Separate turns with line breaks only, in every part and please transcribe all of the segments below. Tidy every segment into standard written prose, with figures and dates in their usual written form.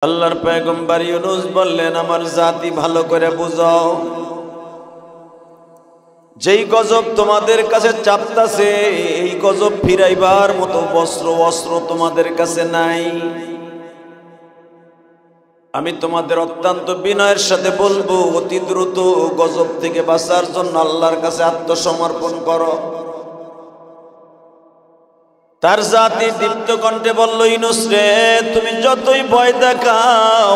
আল্লাহর পয়গম্বর ইউনূস বললেন, আমার জাতি ভালো করে বুঝাও, যেই গজব তোমাদের কাছে চাপতাছে এই গজব ফিরাইবার মতো অস্ত্র তোমাদের কাছে নাই। আমি তোমাদের অত্যন্ত বিনয়ের সাথে বলবো, অতি দ্রুত গজব থেকে বাঁচার জন্য আল্লাহর কাছে আত্মসমর্পণ করো। তার জাতি দীপ্ত কণ্ঠে বলল, ইউনূস রে, তুমি যতই ভয় দেখাও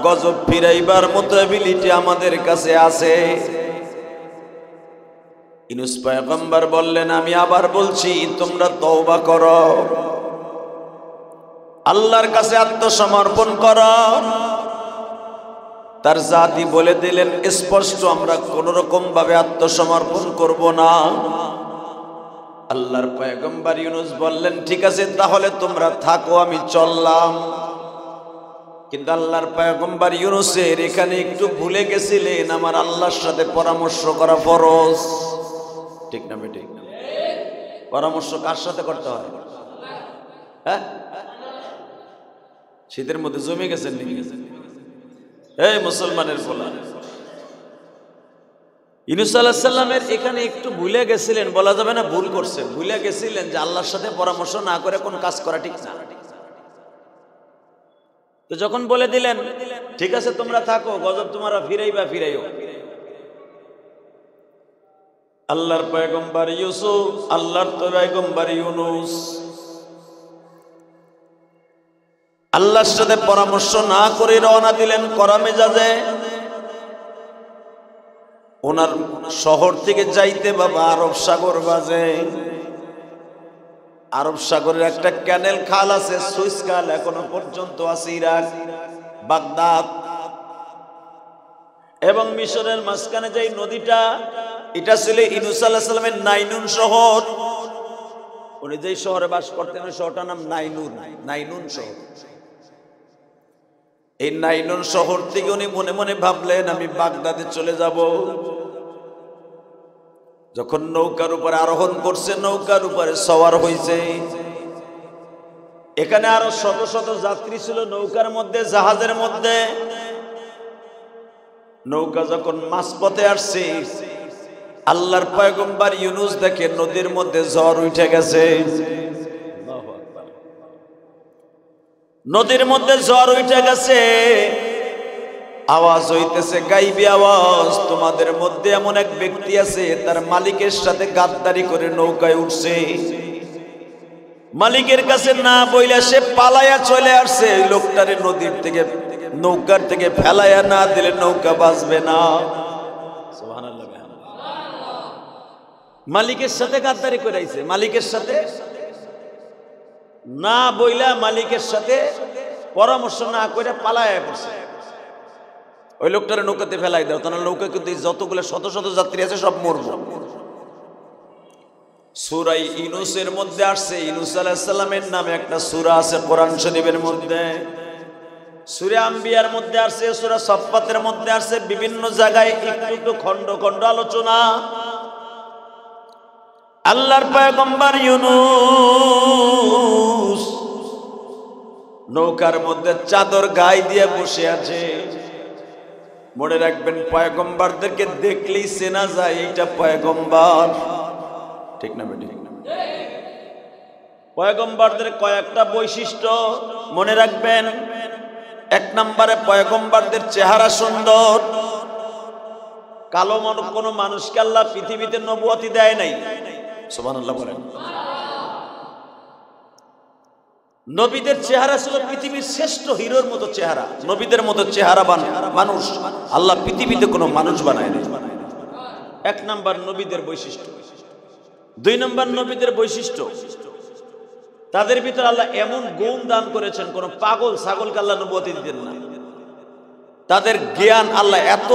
গজব ফিরাইবার মতো এবিলিটি আমাদের কাছে আছে। ইউনূস পয়গম্বর বললেন, আমি আবার বলছি, তোমরা তওবা করো, আল্লাহর কাছে আত্মসমর্পণ করো। তার জাতি বলে দিলেন স্পষ্ট, আমরা কোন রকম ভাবে আত্মসমর্পণ করব না। আল্লাহর পয়গম্বর ইউনূস বললেন, ঠিক আছে তাহলে তোমরা থাকো, আমি চললাম। কিন্তু আল্লাহর পয়গম্বর ইউনূসের এখানে একটু ভুলে গেছিলেন, আমার আল্লাহর সাথে পরামর্শ করা ফরজ। ঠিক না বেঠিক? পরামর্শ কার সাথে করতে হয়? হ্যাঁ, শীতের মধ্যে জমে গেছেন নাকি? এই মুসলমানের ফলা, ইউনূস আলাইহিস সালামের এখানে একটু ভুলে গেছিলেন, বলা যাবে না ভুল করছেন, ভুলে গেছিলেন যে আল্লাহর সাথে পরামর্শ না করে কোন কাজ করা ঠিক না। তো যখন বলে দিলেন ঠিক আছে তোমরা থাকো, গজব তোমরা ফিরাইও, আল্লাহর পয়গম্বর ইউসুফ, আল্লাহর পয়গম্বর ইউনূস আল্লাহর সাথে পরামর্শ না করে রওনা দিলেন কড়া মেজাজে। ওনার শহর থেকে যাইতে বাবা আরব সাগর বাজে। আরব সাগরের একটা ক্যানেল খাল আছে, সুইস খাল, এখনো পর্যন্ত আছে ইরাক, বাগদাদ এবং মিশরের মাঝখানে যে নদীটা, এটা ছিল ইউনূস আলাইহিস সালামের নাইনুন শহর। উনি যেই শহরে বাস করতেন ওই শহরটার নাম নাইনুন শহর। এই নাইনুন শহর থেকে উনি মনে মনে ভাবলেন, আমি বাগদাদে চলে যাব। যখন নৌকার উপরে আরোহণ করছে, নৌকার উপরে সওয়ার হয়েছে, এখানে আরো শত শত যাত্রী ছিল নৌকার মধ্যে, জাহাজের মধ্যে। নৌকা যখন মাঝপথে আসছে, আল্লাহর পয়গম্বর ইউনূস দেখে নদীর মধ্যে ঝড় উঠে গেছে। নদীর মধ্যে ঝড় উঠে গেছে, আওয়াজ হইতেছে, গাইবি আওয়াজ, তোমাদের মধ্যে এমন এক ব্যক্তি আছে তার মালিকের সাথে গাদ্দারি করে নৌকায় উঠছে। মালিকের কাছে না বইলা সে পালায়া চলে আসছে। এই লোকটারে নদীর থেকে, নৌকার থেকে ফেলায়া না দিলে নৌকা বাঁচবে না। সুবহানাল্লাহ। মালিকের সাথে গাদ্দারি করে আইছে, মালিকের সাথে না বইলা, মালিকের সাথে পরামর্শ না করে পালায়া পড়ছে। ওই লোকটারে নৌকাতে ফেলাই দাও, তাহলে নৌকা কিন্তু যতগুলো শত শত যাত্রী আছে সব মরবে। সূরা ইউনূসের মধ্যে আসছে, ইউনূস আলাইহিস সালামের নামে একটা সূরা আছে কোরআন শরীফের মধ্যে। সূরা আম্বিয়ার মধ্যে আসছে, সূরা সাফফাতের মধ্যে আসছে, বিভিন্ন জায়গায় একটু খণ্ড খণ্ড আলোচনা। আল্লাহর পয়গম্বর ইউনূস নৌকার মধ্যে চাদর গায়ে দিয়ে বসে আছে। মনে রাখবেন, পয়গম্বরদেরকে দেখলেই চেনা যায় এইটা পয়গম্বর। ঠিক না বেঠিক? পয়গম্বরদের কয়েকটা বৈশিষ্ট্য মনে রাখবেন। এক নম্বরে, পয়গম্বরদের চেহারা সুন্দর। কালো কোন মানুষকে আল্লাহ পৃথিবীতে নবুয়তি দেয় নাই। সুবহানাল্লাহ বলেন। নবীদের চেহারা ছিল পৃথিবীর শ্রেষ্ঠ হিরোর মতো চেহারা, নবীদের মতো চেহারাবান মানুষ আল্লাহ পৃথিবীতে কোনো মানুষ বানায় নাই। এক নাম্বার নবীদের বৈশিষ্ট্য। দুই নাম্বার নবীদের বৈশিষ্ট্য, তাদের ভিতরে আল্লাহ এমন গুণ দান করেছেন, কোন পাগল ছাগলকে আল্লাহ নবুয়তি দিতেন না। তাদের জ্ঞান আল্লাহ এত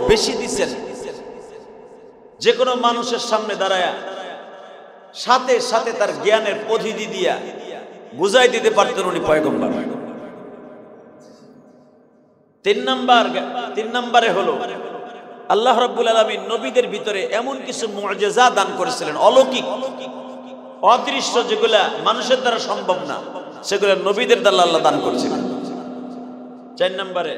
বেশি দিচ্ছেন, যে কোনো মানুষের সামনে দাঁড়ায়া সাথে সাথে তার জ্ঞানের পরিধি দিয়া বুঝাই দিতে পারতেন উনি পয়গম্বর। তিন নম্বরে হলো, আল্লাহ রাব্বুল আলামিন নবীদের ভিতরে এমন কিছু মুআজিজা দান করেছিলেন, অলৌকিক অদৃশ্য, যেগুলা মানুষের দ্বারা সম্ভব না, সেগুলো নবীদের দ্বারা আল্লাহ দান করেছিলেন। 4 নম্বরে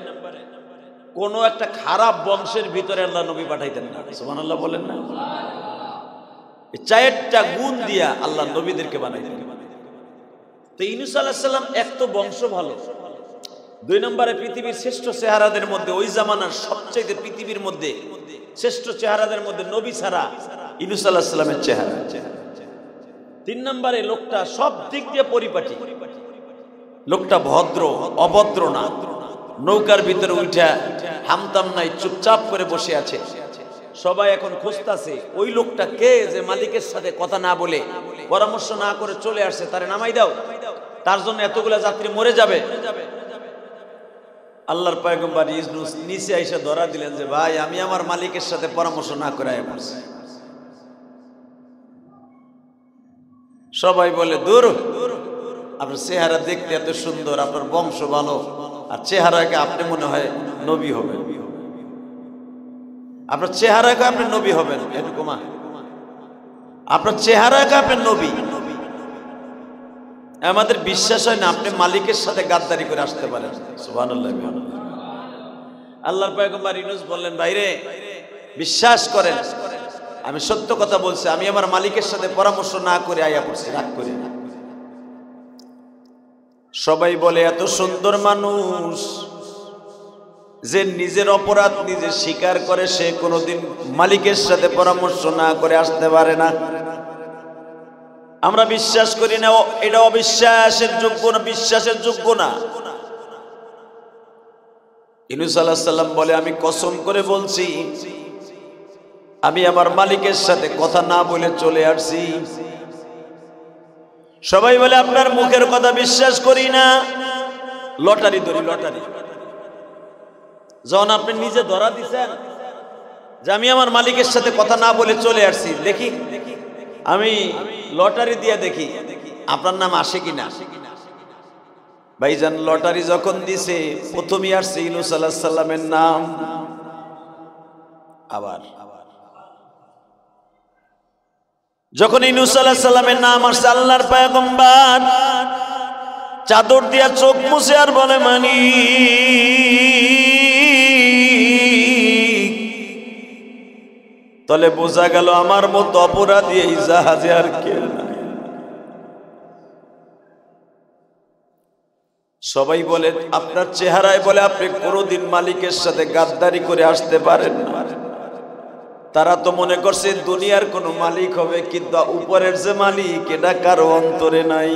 কোন একটা খারাপ বংশের ভিতরে আল্লাহ নবী পাঠাইতেন না। সুবহানাল্লাহ বলেন না। এই 4টা গুণ দিয়া আল্লাহ নবীদেরকে বানাইতেন। তো ইউনূস আলাইহিস সালাম এক তো বংশ ভালো, 2 নম্বরে পৃথিবীর শ্রেষ্ঠ চেহারাদের মধ্যে, ওই জামানার সবচেয়ে পৃথিবীর মধ্যে শ্রেষ্ঠ চেহারাদের মধ্যে নবী ছাড়া ইউনূস আলাইহিস সালামের চেহারা। 3 নম্বরে লোকটা সব দিক দিয়ে পরিপাটি, লোকটা ভদ্র, অভদ্র না। নৌকার ভিতরে উঠা হামতাম নাই, চুপচাপ করে বসে আছে। সবাই এখন খুঁজতাছে ওই লোকটা কে যে মালিকের সাথে কথা না বলে, পরামর্শ না করে চলে আসছে, তারে নামাই দাও, তার জন্য এতগুলা যাত্রী মরে যাবে। আল্লাহর পয়গম্বর ইউনূস নিচে এসে ধরা দিলেন যে ভাই আমি আমার মালিকের সাথে পরামর্শ না করে আয়া পড়ছি। সবাই বলে দূর, আপনার চেহারা দেখতে এত সুন্দর, আপনার বংশ ভালো, আর চেহারাকে আপনি মনে হয় নবী হবেন, আপনার চেহারাকে আপনি নবী হবেন, এটুকু মা আপনার চেহারাকে আপনি নবী। আমাদের বিশ্বাস হয় না আপনি মালিকের সাথে গাদ্দারি করে আসতে পারেন। সুবহানাল্লাহ। আল্লাহর পয়গম্বর ইউনূস বললেন ভাইরে বিশ্বাস করেন, আমি সত্য কথা বলছি, আমি আমার মালিকের সাথে পরামর্শ না করে আয়া পড়ছি, রাগ করে। সবাই বলে এত সুন্দর মানুষ যে নিজের অপরাধ নিজে স্বীকার করে, সে কোনোদিন মালিকের সাথে পরামর্শ না করে আসতে পারে না। আমরা বিশ্বাস করি না, এটা অবিশ্বাসের যোগ্য না, বিশ্বাসের যোগ্য না। ইউনূস আলাইহিস সালাম বলে আমি কসম করে বলছি আমি আমার মালিকের সাথে কথা না বলে চলে আসছি। সবাই বলে আপনার মুখের কথা বিশ্বাস করি না, লটারি ধরি, লটারি। যখন আপনি নিজে ধরা দিছেন যে আমি আমার মালিকের সাথে কথা না বলে চলে আসছি, দেখি আমি লটারি দিয়ে দেখি আপনার নাম আসে কিনা। ভাইজান লটারি যখন দিছে প্রথমে আসছে ইউনূস আলাইহিস সালামের নাম। আবার যখন ইউনূস আলাইহিস সালামের নাম আসছে, আল্লাহর পয়গম্বর চাদর দিয়া চোখ মুছে আর বলে মালিক। তাহলে বোঝা গেল আমার মতো অপরাধী এই জাহাজে আর কেউ নাই। সবাই বলে আপনার চেহারায় বলে আপনি কোনোদিন মালিকের সাথে গাদ্দারি করে আসতে পারেন না। তারা তো মনে করছে দুনিয়ার কোনো মালিক হবে, কিন্তু উপরের যে মালিক এটা কারো অন্তরে নাই।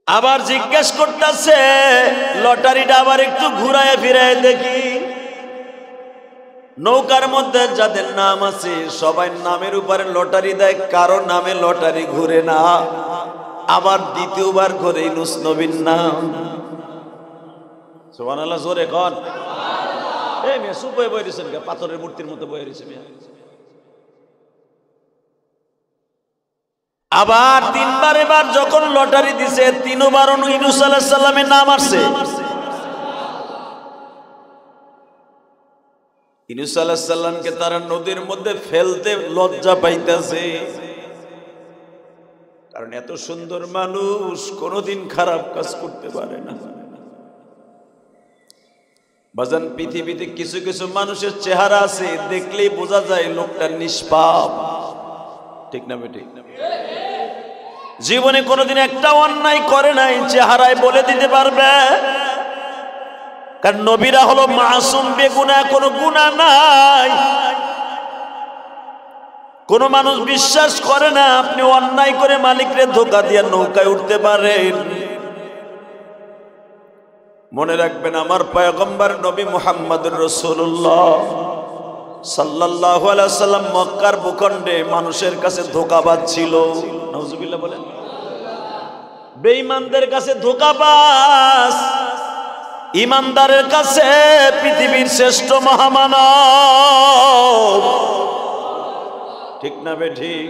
আবার জিজ্ঞেস করতেছে লটারিটা আবার একটু ঘুরায় ফিরায় দেখি, নৌকার মধ্যে যাদের নাম আছে সবাই নামের উপরে লটারি দেয়, কারো নামে লটারি ঘুরে না। আবার দ্বিতীয়বার করে ইউনূস নবীর নাম। সুবহানাল্লাহ, জোরে কোন। এই মিয়া চুপ হয়ে বসে রইছেন কে? পাথরের মূর্তির মতো বসে রইছে মিয়া। আবার 3 বার এবার যখন লটারি দিছে, 3 বার ইউনূস আলাইহিস সালামের নাম আসছে। ইউনূস আলাইহিস সালামকে তারা নদীর মধ্যে ফেলতে লজ্জা পাইতেছে, কারণ এত সুন্দর মানুষ কোনোদিন খারাপ কাজ করতে পারে না। বাজান পৃথিবীতে কিছু কিছু মানুষের চেহারা আছে দেখলেই বোঝা যায় লোকটা নিষ্পাপ, ঠিক না বেঠিক? জীবনে কোনোদিন একটা অন্যায় করে নাই, চেহারায় বলে দিতে পারবে। কারণ নবীরা হলো মাসুম, বেগুনাহ, কোনো গুনাহ নাই। কোন মানুষ বিশ্বাস করে না আপনি অন্যায় করে মালিকরে ধোঁকা দিয়ে নৌকায় উঠতে পারেন। মনে রাখবেন আমার পয়গম্বর নবী মুহাম্মদুর রাসূলুল্লাহ সাল্লাল্লাহু আলাইহি ওয়াসাল্লাম মক্কার ভূখণ্ডে মানুষের কাছে ধোঁকাবাজ ছিল। নাউজুবিল্লাহ বলেন। বেঈমানদের কাছে ধোঁকাবাজ, ইমানদারের কাছে পৃথিবীর শ্রেষ্ঠ মহামানব, ঠিক না বেঠিক?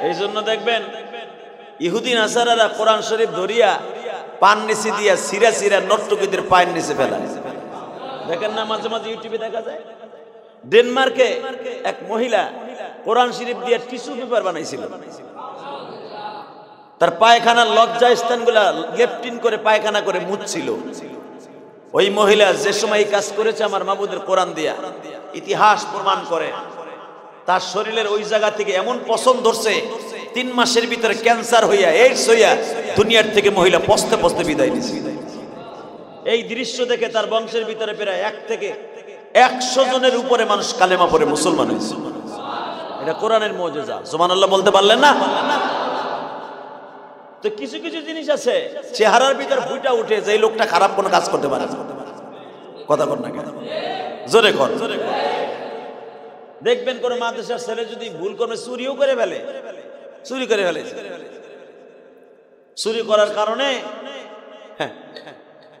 এই জন্য দেখবেন ইহুদি নাসারারা কোরআন শরীফ ধরিয়া পান নিচে দিয়া সিরা সিরা নট্টকিদের পায়ের নিচে ফেলায়। দেখেন না মাঝে মাঝে ইউটিউবে দেখা যায়। ডেনমার্কে এক মহিলা কোরআন শরীফ দিয়ে টিস্যু পেপার বানাইছিল। তার পায়খানার লজ্জা স্থানগুলা লেপটিন করে পায়খানা করে মুছছিল। ওই মহিলা যে সময় এই কাজ করেছে আমার মাবুদের কোরআন দিয়া ইতিহাস প্রমাণ করে, তার শরীরের ওই জায়গা থেকে এমন পছন্দ ধরছে 3 মাসের ভিতরে ক্যান্সার হইয়া এইডস হইয়া দুনিয়ার থেকে মহিলা পস্তে পস্তে বিদায় নিছে। এই দৃশ্য দেখে তার বংশের ভিতরে প্রায় 1 থেকে 100 জনের উপরে মানুষ কালেমা পড়ে মুসলমান হয়েছে। এটা কোরআনের মুজিজা। সুবহানাল্লাহ বলতে পারলেন না? তো কিছু কিছু জিনিস আছে চেহারার ভিতর ফুটা উঠে যে লোকটা খারাপ কোনো কাজ করতে পারে না। কথা বল না কেন? জোরে কর। দেখবেন কোন মাদ্রাসার ছেলে যদি ভুল করে চুরিও করে ফেলে, চুরি করে ফেলে, চুরি করার কারণে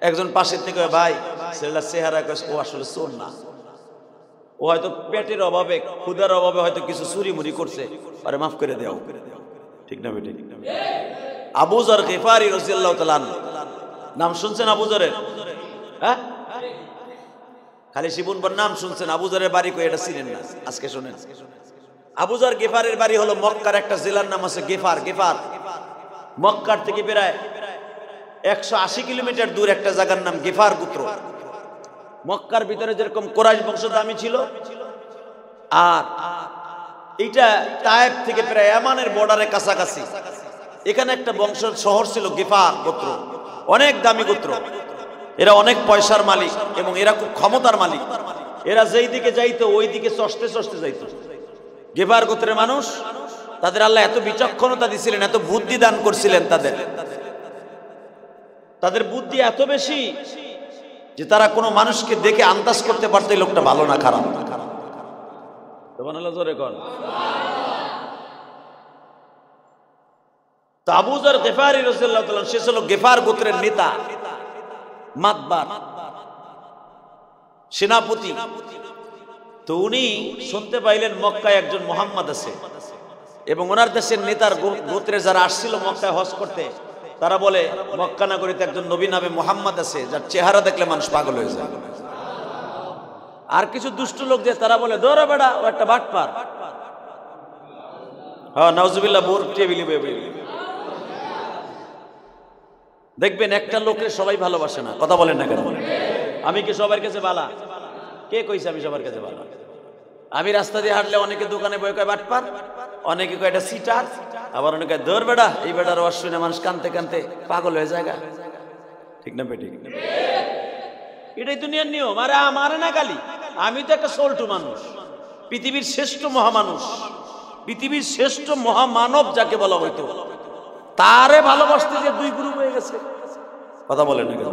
একজন পাশের থেকে ভাই ছেলেটার চেহারা ও আসলে চোর না, ও হয়তো পেটের অভাবে ক্ষুধার অভাবে হয়তো কিছু চুরি মুড়ি করছে, আরে মাফ করে দেও। ঠিক না বেঠিক? আবু যর গিফারি রাদিয়াল্লাহু তাআলা নাম শুনছেন আবু যরের? হ্যাঁ, খালি শিবুনবার নাম শুনছেন, আবু যরের বাড়ি কই এটা চিনেন না। আজকে শুনেন, আবু যর গিফারের বাড়ি হলো মক্কার একটা জেলার নাম আছে গিফার। গিফার মক্কার থেকে প্রায় 180 কিলোমিটার দূর একটা জায়গার নাম গিফার গোত্র। মক্কার ভিতরে যেরকম কুরাইশ বংশ দামি ছিল, আর এইটা তায়েফ থেকে প্রায় ইয়ামানের বর্ডারের কাছাকাছি এখানে একটা বংশ শহর ছিল গিফার গোত্র, অনেক দামি গোত্র। এরা অনেক পয়সার মালিক এবং এরা খুব ক্ষমতার মালিক। এরা যেই দিকে যাইতো ওই দিকে চষতে চষতে যাইতো। গিফার গোত্রের মানুষ, তাদের আল্লাহ এত বিচক্ষণতা দিছিলেন, এত বুদ্ধি দান করছিলেন, তাদের বুদ্ধি এত বেশি যে তারা কোনো মানুষকে দেখে আন্দাজ করতে পারতো এই লোকটা ভালো না খারাপ। তো আবু যর গিফারি রাদিয়াল্লাহু তাআলা সে ছিল গিফার গোত্রের নেতা, মাতবার, সেনাপতি। তো উনি শুনতে পাইলেন মক্কায় একজন মুহাম্মদ আছে এবং ওনার দেশের নেতার গোত্রে যারা আসছিল মক্কায় হজ করতে, তারা বলে মক্কা নগরীতে একজন নবী নামে মুহাম্মদ আছে যার চেহারা দেখলে মানুষ পাগল হয়ে যায়। আর কিছু দুষ্ট লোক যে তারা বলে দৌড়া বেড়া, ও একটা বাটপার। হ্যাঁ, নাউজুবিল্লাহ। বোর টেবিলে দেখবেন একটা লোকের সবাই ভালোবাসে না। কথা বলেন না কেন? আমি কি সবার কাছে বালা? কে কইছে আমি সবার কাছে বালা? আমি রাস্তা দিয়ে হাঁটলে অনেকে দোকানে বই কয় বাটপার, অনেকে কয় এটা সিটার, আবার অনেকে দৌড় বেড়া। এই বেড়ার ওয়াজ শুনে মানুষ কানতে কানতে পাগল হয়ে যায়। ঠিক না বেঠিক? এটাই দুনিয়ার নিয়ম। আরে আমারে না গালি, আমি তো একটা সল্টু মানুষ, পৃথিবীর শ্রেষ্ঠ মহামানুষ, পৃথিবীর শ্রেষ্ঠ মহামানব যাকে বলা হইতো, তারে ভালোবাসতে যে 2 গ্রুপ হয়ে গেছে। কথা বলেন না কেন?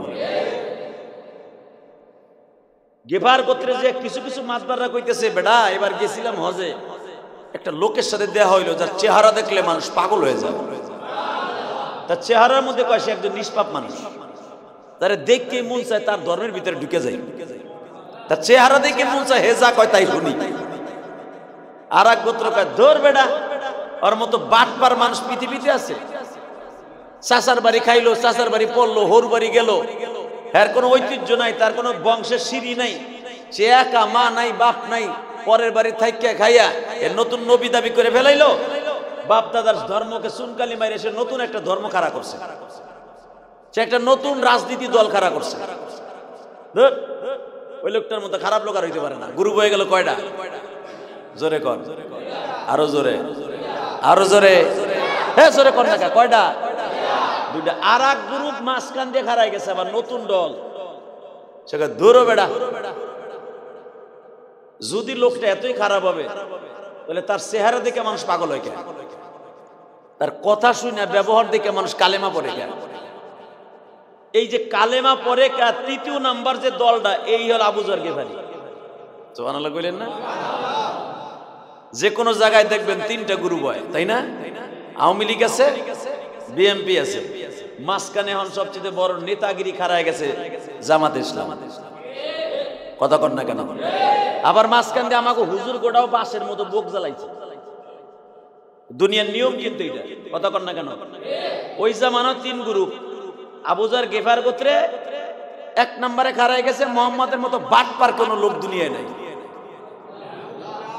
গিফার গোত্রে যে কিছু কিছু মাতবাররা কইতেছে বেটা এবার গেছিলাম হজে, একটা লোকের সাথে দেখা হইলো যার চেহারা দেখলে মানুষ পাগল হয়ে যায়। তার চেহারার মধ্যে কয় সে একজন নিষ্পাপ মানুষ, তারে দেখে মন চায় তার ধর্মের ভিতরে ঢুকে যায়। তার চেহারা দেখে মন চায় হেজা কয় তাই শুনি। আর এক গোত্র কয় ধর বেটা, ওর মতো বাটপার মানুষ পৃথিবীতে আছে? চাচার বাড়ি খাইলো, চাচার বাড়ি পড়লো, হোর বাড়ি গেল, এর কোনো ঐতিহ্য নাই, তার কোনো বংশের সিঁড়ি নাই, সে একা, মা নাই, বাপ নাই, পরের বাড়ি থাইকা খাইয়া এর নতুন নবী দাবি করে ফেলাইলো। বাপ দাদার ধর্মকে চুনকালি মাইরে সে নতুন একটা ধর্ম খাড়া করছে, সে একটা নতুন রাজনীতি দল খাড়া করছে। ওই লোকটার মতো খারাপ লোক আর হইতে পারে না। গ্রুপ হয়ে গেল কয়টা? জোরে কর, আরো জোরে, আরো জোরে, হ্যাঁ জোরে কর না। কয়টা? 2টা। আর এক গ্রুপ মাঝখান দিয়ে খাড়াই গেছে, আবার নতুন দল। সেটা দূর বেড়া। যদি লোকটা এতই খারাপ হবে তাহলে তার চেহারা দেখে মানুষ পাগল হয়ে যায়, তার কথা শুনে ব্যবহার দেখে মানুষ কালেমা পড়ে যায়। এই যে কালেমা পড়ে 3য় নাম্বার যে দলটা, এই হল আবু যর গিফারি। সুবহানাল্লাহ কইলেন না? যে কোনো জায়গায় দেখবেন 3টা গ্রুপ হয়, তাই না? আওয়ামী লীগ আছে, বিএনপি আছে, মাঝখানে এখন সবচেয়ে বড় নেতাগিরি খাড়ায় গেছে জামাত ইসলাম। কথা কর না কেন? আবার মাঝখান দিয়ে আমাকে হুজুর গোটাও বাসের মতো বোক জ্বালাইছে। দুনিয়ার নিয়ম কিন্তু এটা। কথা কর না কেন? ওই জামানো 3 গ্রুপ। আবু যর গিফার গোত্রে 1 নম্বরে খাড়ায় গেছে মুহাম্মাদের মতো বাটপার কোন লোক দুনিয়ায় নাই।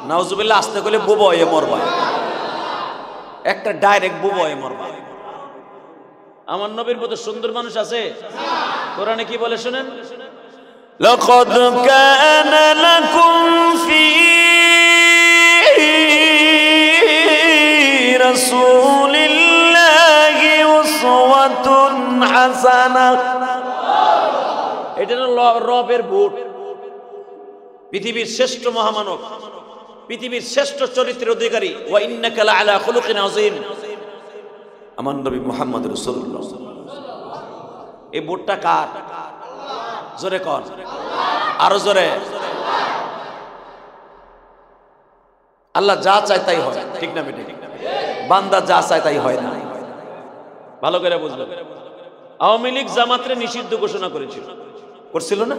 নাউজুবিল্লাহ। আসতে গেলে বুবা হয়ে মরবা, একটা ডাইরেক্ট বুবা হয়ে মরবা। আমার নবীর মতো সুন্দর মানুষ আছে? কোরআনে কি বলে শুনেন,
লাকাদ কানা লাকুম ফি রাসূলিল্লাহি উসওয়াতুন হাসানাহ।
এটা হলো রবের ভোট। পৃথিবীর শ্রেষ্ঠ মহামানব, পৃথিবীর শ্রেষ্ঠ চরিত্রের অধিকারী, ওয়া ইন্নাকা লাআলা খুলুকিন আযীম, আমার নবী মুহাম্মদ রাসূলুল্লাহ। এই ভোটটা কার? জোরে কর, আরো জোরে। আল্লাহ যা চায় তাই হয়, ঠিক না বেঠিক? বান্দা যা চায় তাই হয় না। ভালো করে বুঝলেন। আওয়ামী লীগ জামাতরে নিষিদ্ধ ঘোষণা করেছিল, করছিল না?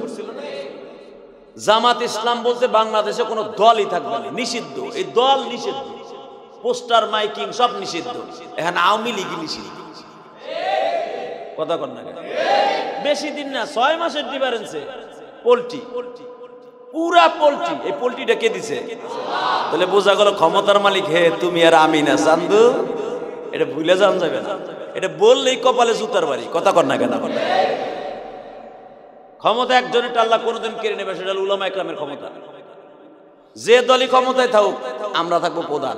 জামাত ইসলাম বলতে বাংলাদেশে কোনো দলই থাকবে না, নিষিদ্ধ। এই দল নিষিদ্ধ, পোস্টার মাইকিং সব নিষিদ্ধ। এখানে আওয়ামী লীগই নিষিদ্ধ। কথা কর না, বেশি দিন না, 6 মাসের ডিফারেন্সে পোল্ট্রি, পুরা পোল্ট্রি। এই পোল্ট্রিটা কে দিছে? তাহলে বোঝা গেল ক্ষমতার মালিক হে তুমি আর আমি না, চান্দু। এটা ভুলে যাওয়া যাবে না, এটা বললেই কপালে জুতার বাড়ি। কথা কর না কেন? ক্ষমতা একজনের আল্লাহ কোনোদিন কেড়ে নেবে, সেটা উলামা ইকরামের ক্ষমতা। যে দলই ক্ষমতায় থাকুক, আমরা থাকবো প্রধান।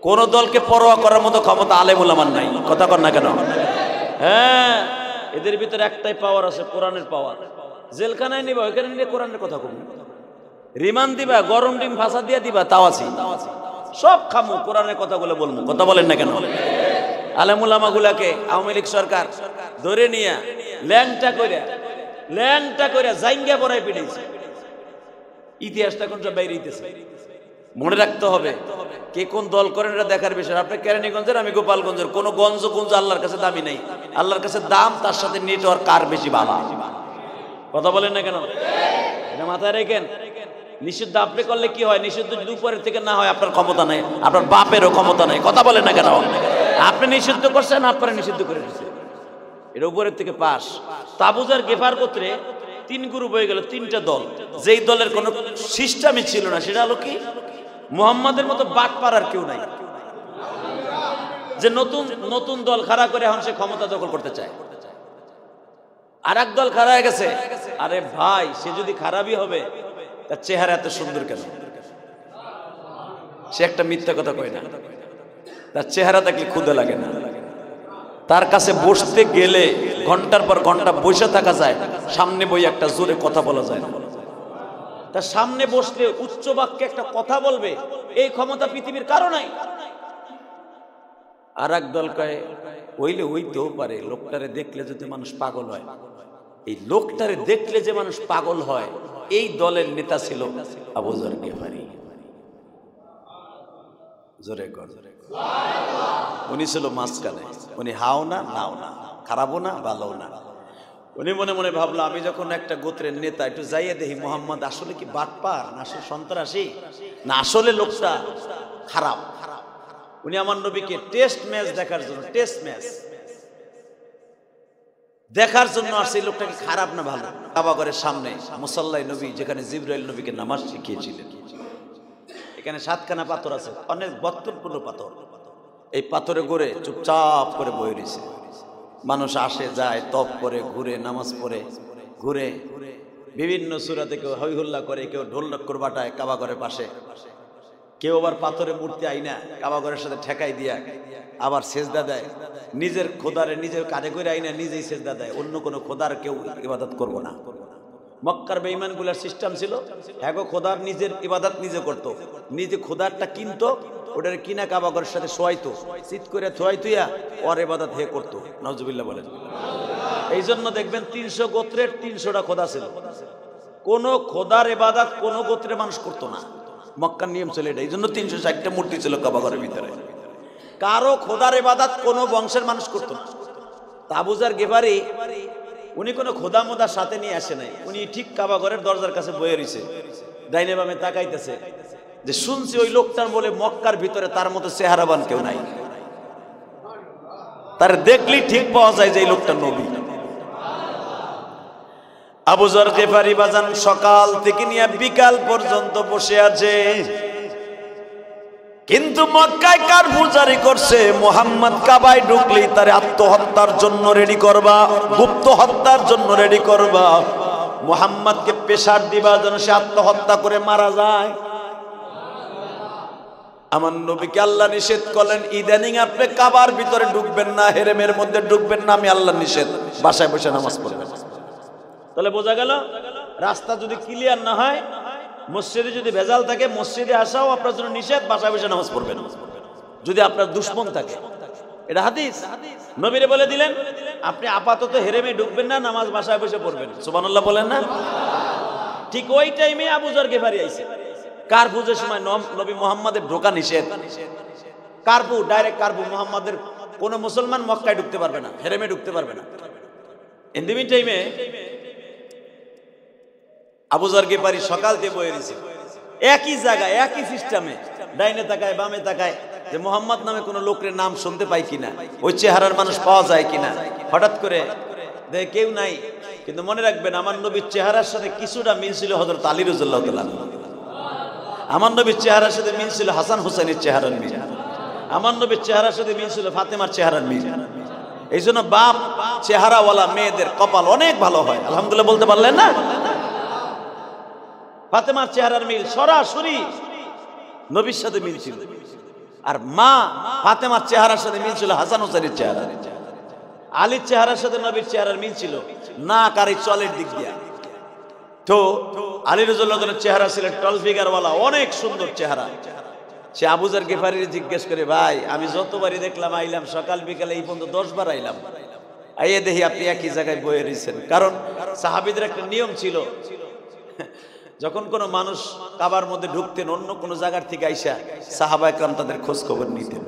কোন দলকে পরোয়া করার মতো ক্ষমতা আলেম উলামার নাই। কথা কর না কেন? হ্যাঁ, এদের ভিতরে একটাই পাওয়ার আছে, কোরআনের পাওয়ার। জেলখানায় নিবা, ওইখানে নিয়ে কোরআনের কথা কম। রিমান্ড দিবা, গরম ডিম ফাঁসা দিয়ে দিবা, তাও আছি। সব খামু, কোরআনের কথাগুলো বলবো। কথা বলেন না কেন? আলেম উলামা গুলাকে আওয়ামী লীগ সরকার ধরে নিয়ে ল্যাংটা করে জাইঙ্গা পড়ায় পিড়েছে। ইতিহাসটা কোন সব বাইরে হইতেছে। মনে রাখতে হবে কে কোন দল করেন, এটা দেখার বিষয়। আপনি কেরানীগঞ্জের, আমি গোপালগঞ্জের। কোন গঞ্জ আল্লাহর কাছে দামি নাই। আল্লাহর কাছে দাম, তার সাথে নেটওয়ার্ক কার বেশি ভালো। কথা বলেন না কেন? এটা মাথায় রেখেন। নিষিদ্ধ আপনি করলে কি হয়? নিষিদ্ধ যদি উপরের থেকে না হয়, আপনার ক্ষমতা নাই, আপনার বাপেরও ক্ষমতা নাই। কথা বলেন না কেন? আপনি নিষিদ্ধ করছেন, আপনারা নিষিদ্ধ করে দিচ্ছেন, এটা উপরের থেকে পাস। তাবুজার গেফার গোত্রে 3 গ্রুপ হয়ে গেল, 3টা দল। যেই দলের কোনো সিস্টেমই ছিল না, সেটা হলো কি, মুহাম্মাদের মতো বাটপার আর কেউ নাই, যে নতুন দল খাড়া করে এখন সে ক্ষমতা দখল করতে চায়। আর এক দল খাড়া হয়ে গেছে, আরে ভাই, সে যদি খারাপই হবে, তার চেহারা এত সুন্দর কেন? সে একটা মিথ্যা কথা কয় না, তার চেহারা দেখলে ক্ষুধা লাগে না। তার কাছে বসতে গেলে ঘন্টার পর ঘন্টা বসে থাকা যায়, সামনে বই একটা জোরে কথা বলা যায় না। তার সামনে বসলে উচ্চ বাক্যে একটা কথা বলবে, এই ক্ষমতা পৃথিবীর কারো নাই। আর এক দল কয়, ওইলে হইতেও পারে, লোকটারে দেখলে যদি মানুষ পাগল হয়। এই লোকটারে দেখলে যে মানুষ পাগল হয়, এই দলের নেতা ছিল আবু যর গিফারি। জোরে কর। উনি ছিল মাঝখানে, উনি হাও না নাও না, খারাপও না ভালো না। উনি মনে মনে ভাবলো, আমি যখন একটা গোত্রের নেতা, একটু যাইয়ে দেখি মোহাম্মদ আসলে কি বাটপার, না আসলে সন্ত্রাসী, না আসলে লোকটা খারাপ। উনি আমার নবীকে টেস্ট ম্যাচ দেখার জন্য, দেখার জন্য আসছে, এই লোকটা কি খারাপ না ভালো। কাবাগরের সামনে মুসাল্লাই নবী, যেখানে জিবরাইল নবীকে নামাজ শিখিয়েছিলেন, এখানে 7খানা পাথর আছে, অনেক বত্তরপূর্ণ পাথর। এই পাথরে গড়ে চুপচাপ করে বয়ে রয়েছে। মানুষ আসে যায়, তপ করে, ঘুরে, নামাজ পড়ে, ঘুরে, বিভিন্ন সূরাতে কেউ হৈ হুল্লা করে, কেউ ঢোল নক্কর বাটায় কাবাগরের পাশে, কেউ আবার পাথরে মূর্তি আইনা কাবাগরের সাথে ঠেকাই দিয়া আবার সেজদা দেয়। নিজের খোদারে নিজের কাঁধে করে আইনা নিজেই সেজদা দেয়, অন্য কোনো খোদার কেউ ইবাদত করবো না। মক্কার বেঈমানগুলোর সিস্টেম ছিল, এগো খোদার নিজের ইবাদত নিজে করতো, নিজে খোদারটা কিনতো, ওটারে কিনা কাবাগরের সাথে শোয়াইতো, চিত করে থোয়াই তুইয়া ওর ইবাদত হে করতো। নাউজুবিল্লাহ বলেন। এই জন্য দেখবেন 300 গোত্রের 300টা খোদা ছিল। কোন খোদার ইবাদত কোন গোত্রের মানুষ করতো না, মক্কার নিয়ম ছিল এটা। এই জন্য 360টা মূর্তি ছিল কাবাগরের ভিতরে। কারো খোদার ইবাদত কোন বংশের মানুষ করতো না। আবু যর গিফারি উনি কোনো খোদা মোদার সাথে নিয়ে আসে নাই, উনি ঠিক কাবাগরের দরজার কাছে বয়ে রয়েছে, ডাইনে বামে তাকাইতেছে, যে শুনছি ওই লোকটার বলে মক্কার ভিতরে তার মতো চেহারাবান কেউ নাই, তার দেখলেই ঠিক পাওয়া যায় যে এই লোকটা নবী। আবু যর গিফারি বাজান সকাল থেকে নিয়ে বিকাল পর্যন্ত বসে আছে। কিন্তু মক্কায় কারফিউ জারি করছে, মুহাম্মদ কাবায় ঢুকলেই তারে আত্মহত্যার জন্য রেডি করবা, গুপ্ত হত্যার জন্য রেডি করবা, মুহাম্মদকে প্রেসার দিবা যেন সে আত্মহত্যা করে মারা যায়। আমার নবীকে আল্লাহ নিষেধ করলেন, ইদানিং আপনি কাবার ভিতরে ঢুকবেন না, হেরেমের মধ্যে ঢুকবেন না, আমি আল্লাহ নিষেধ, বাসায় বসে নামাজ পড়বেন। তাহলে বোঝা গেল রাস্তা যদি ক্লিয়ার না হয়, মসজিদে যদি ভেজাল থাকে, মসজিদে আসাও আপনার জন্য নিষেধ, বাসায় বসে নামাজ পড়বেন যদি আপনার দুশমন থাকে। এটা হাদিস, নবীরে বলে দিলেন আপনি আপাতত হেরেমে ঢুকবেন না, নামাজ বাসায় বসে পড়বেন। সুবহানাল্লাহ বলেন না? ঠিক ওই টাইমে আবু যর গিফারি আইছে। কারফিউর সময় নবী মুহাম্মাদের ঢোকা নিষেধ, কারফিউ ডাইরেক্ট কারফিউ, মুহাম্মাদের কোন মুসলমান মক্কায় ঢুকতে পারবে না, হেরেমে ঢুকতে পারবে না। ইন দি মিন টাইমে আবু যর গিফারি সকাল দিয়ে বয়ে রয়েছে, একই জায়গায় একই সিস্টেমে, ডাইনে তাকায় বামে তাকায় যে মুহাম্মদ নামে কোন লোকের নাম শুনতে পাই কিনা, ওই চেহারার মানুষ পাওয়া যায় কিনা। হঠাৎ করে দেখে কেউ নাই, কিন্তু মনে রাখবেন আমার নবীর চেহারার সাথে কিছুটা মিল ছিল হযরত আলী রাদিয়াল্লাহু তাআলা। আমার নবীর চেহারার সাথে মিল ছিল হাসান হুসাইনের চেহারার মিল, আমার নবীর চেহারার সাথে মিল ছিল ফাতেমার চেহারার মিল। এই জন্য বাপ চেহারাওয়ালা মেয়েদের কপাল অনেক ভালো হয়, আলহামদুলিল্লাহ বলতে পারলেন না? ফাতেমার চেহারার মিল সরাসরি নবীর সাথে মিল ছিল, আর মা ফাতেমার চেহারার সাথে মিল ছিল হাসান হুসাইনের চেহারা। আলীর চেহারার সাথে নবীর চেহারার মিল ছিল নাক আর এই চলের দিক দিয়া। তো আলী রাদিয়াল্লাহু তাআলার চেহারা ছিল টল ফিগারওয়ালা, অনেক সুন্দর চেহারা। সে আবু যর গিফারির জিজ্ঞেস করে, ভাই আমি যতবারই দেখলাম আইলাম, সকাল বিকালে এই পর্যন্ত 10 বার আইলাম, আইয়ে দেখি আপনি একই জায়গায় বয়ে রয়েছেন। কারণ সাহাবীদের একটা নিয়ম ছিল, যখন কোনো মানুষ কাবার মধ্যে ঢুকতেন অন্য কোনো জায়গার থেকে আইসা সাহাবা একরাম তাদের খোঁজ খবর নিতেন।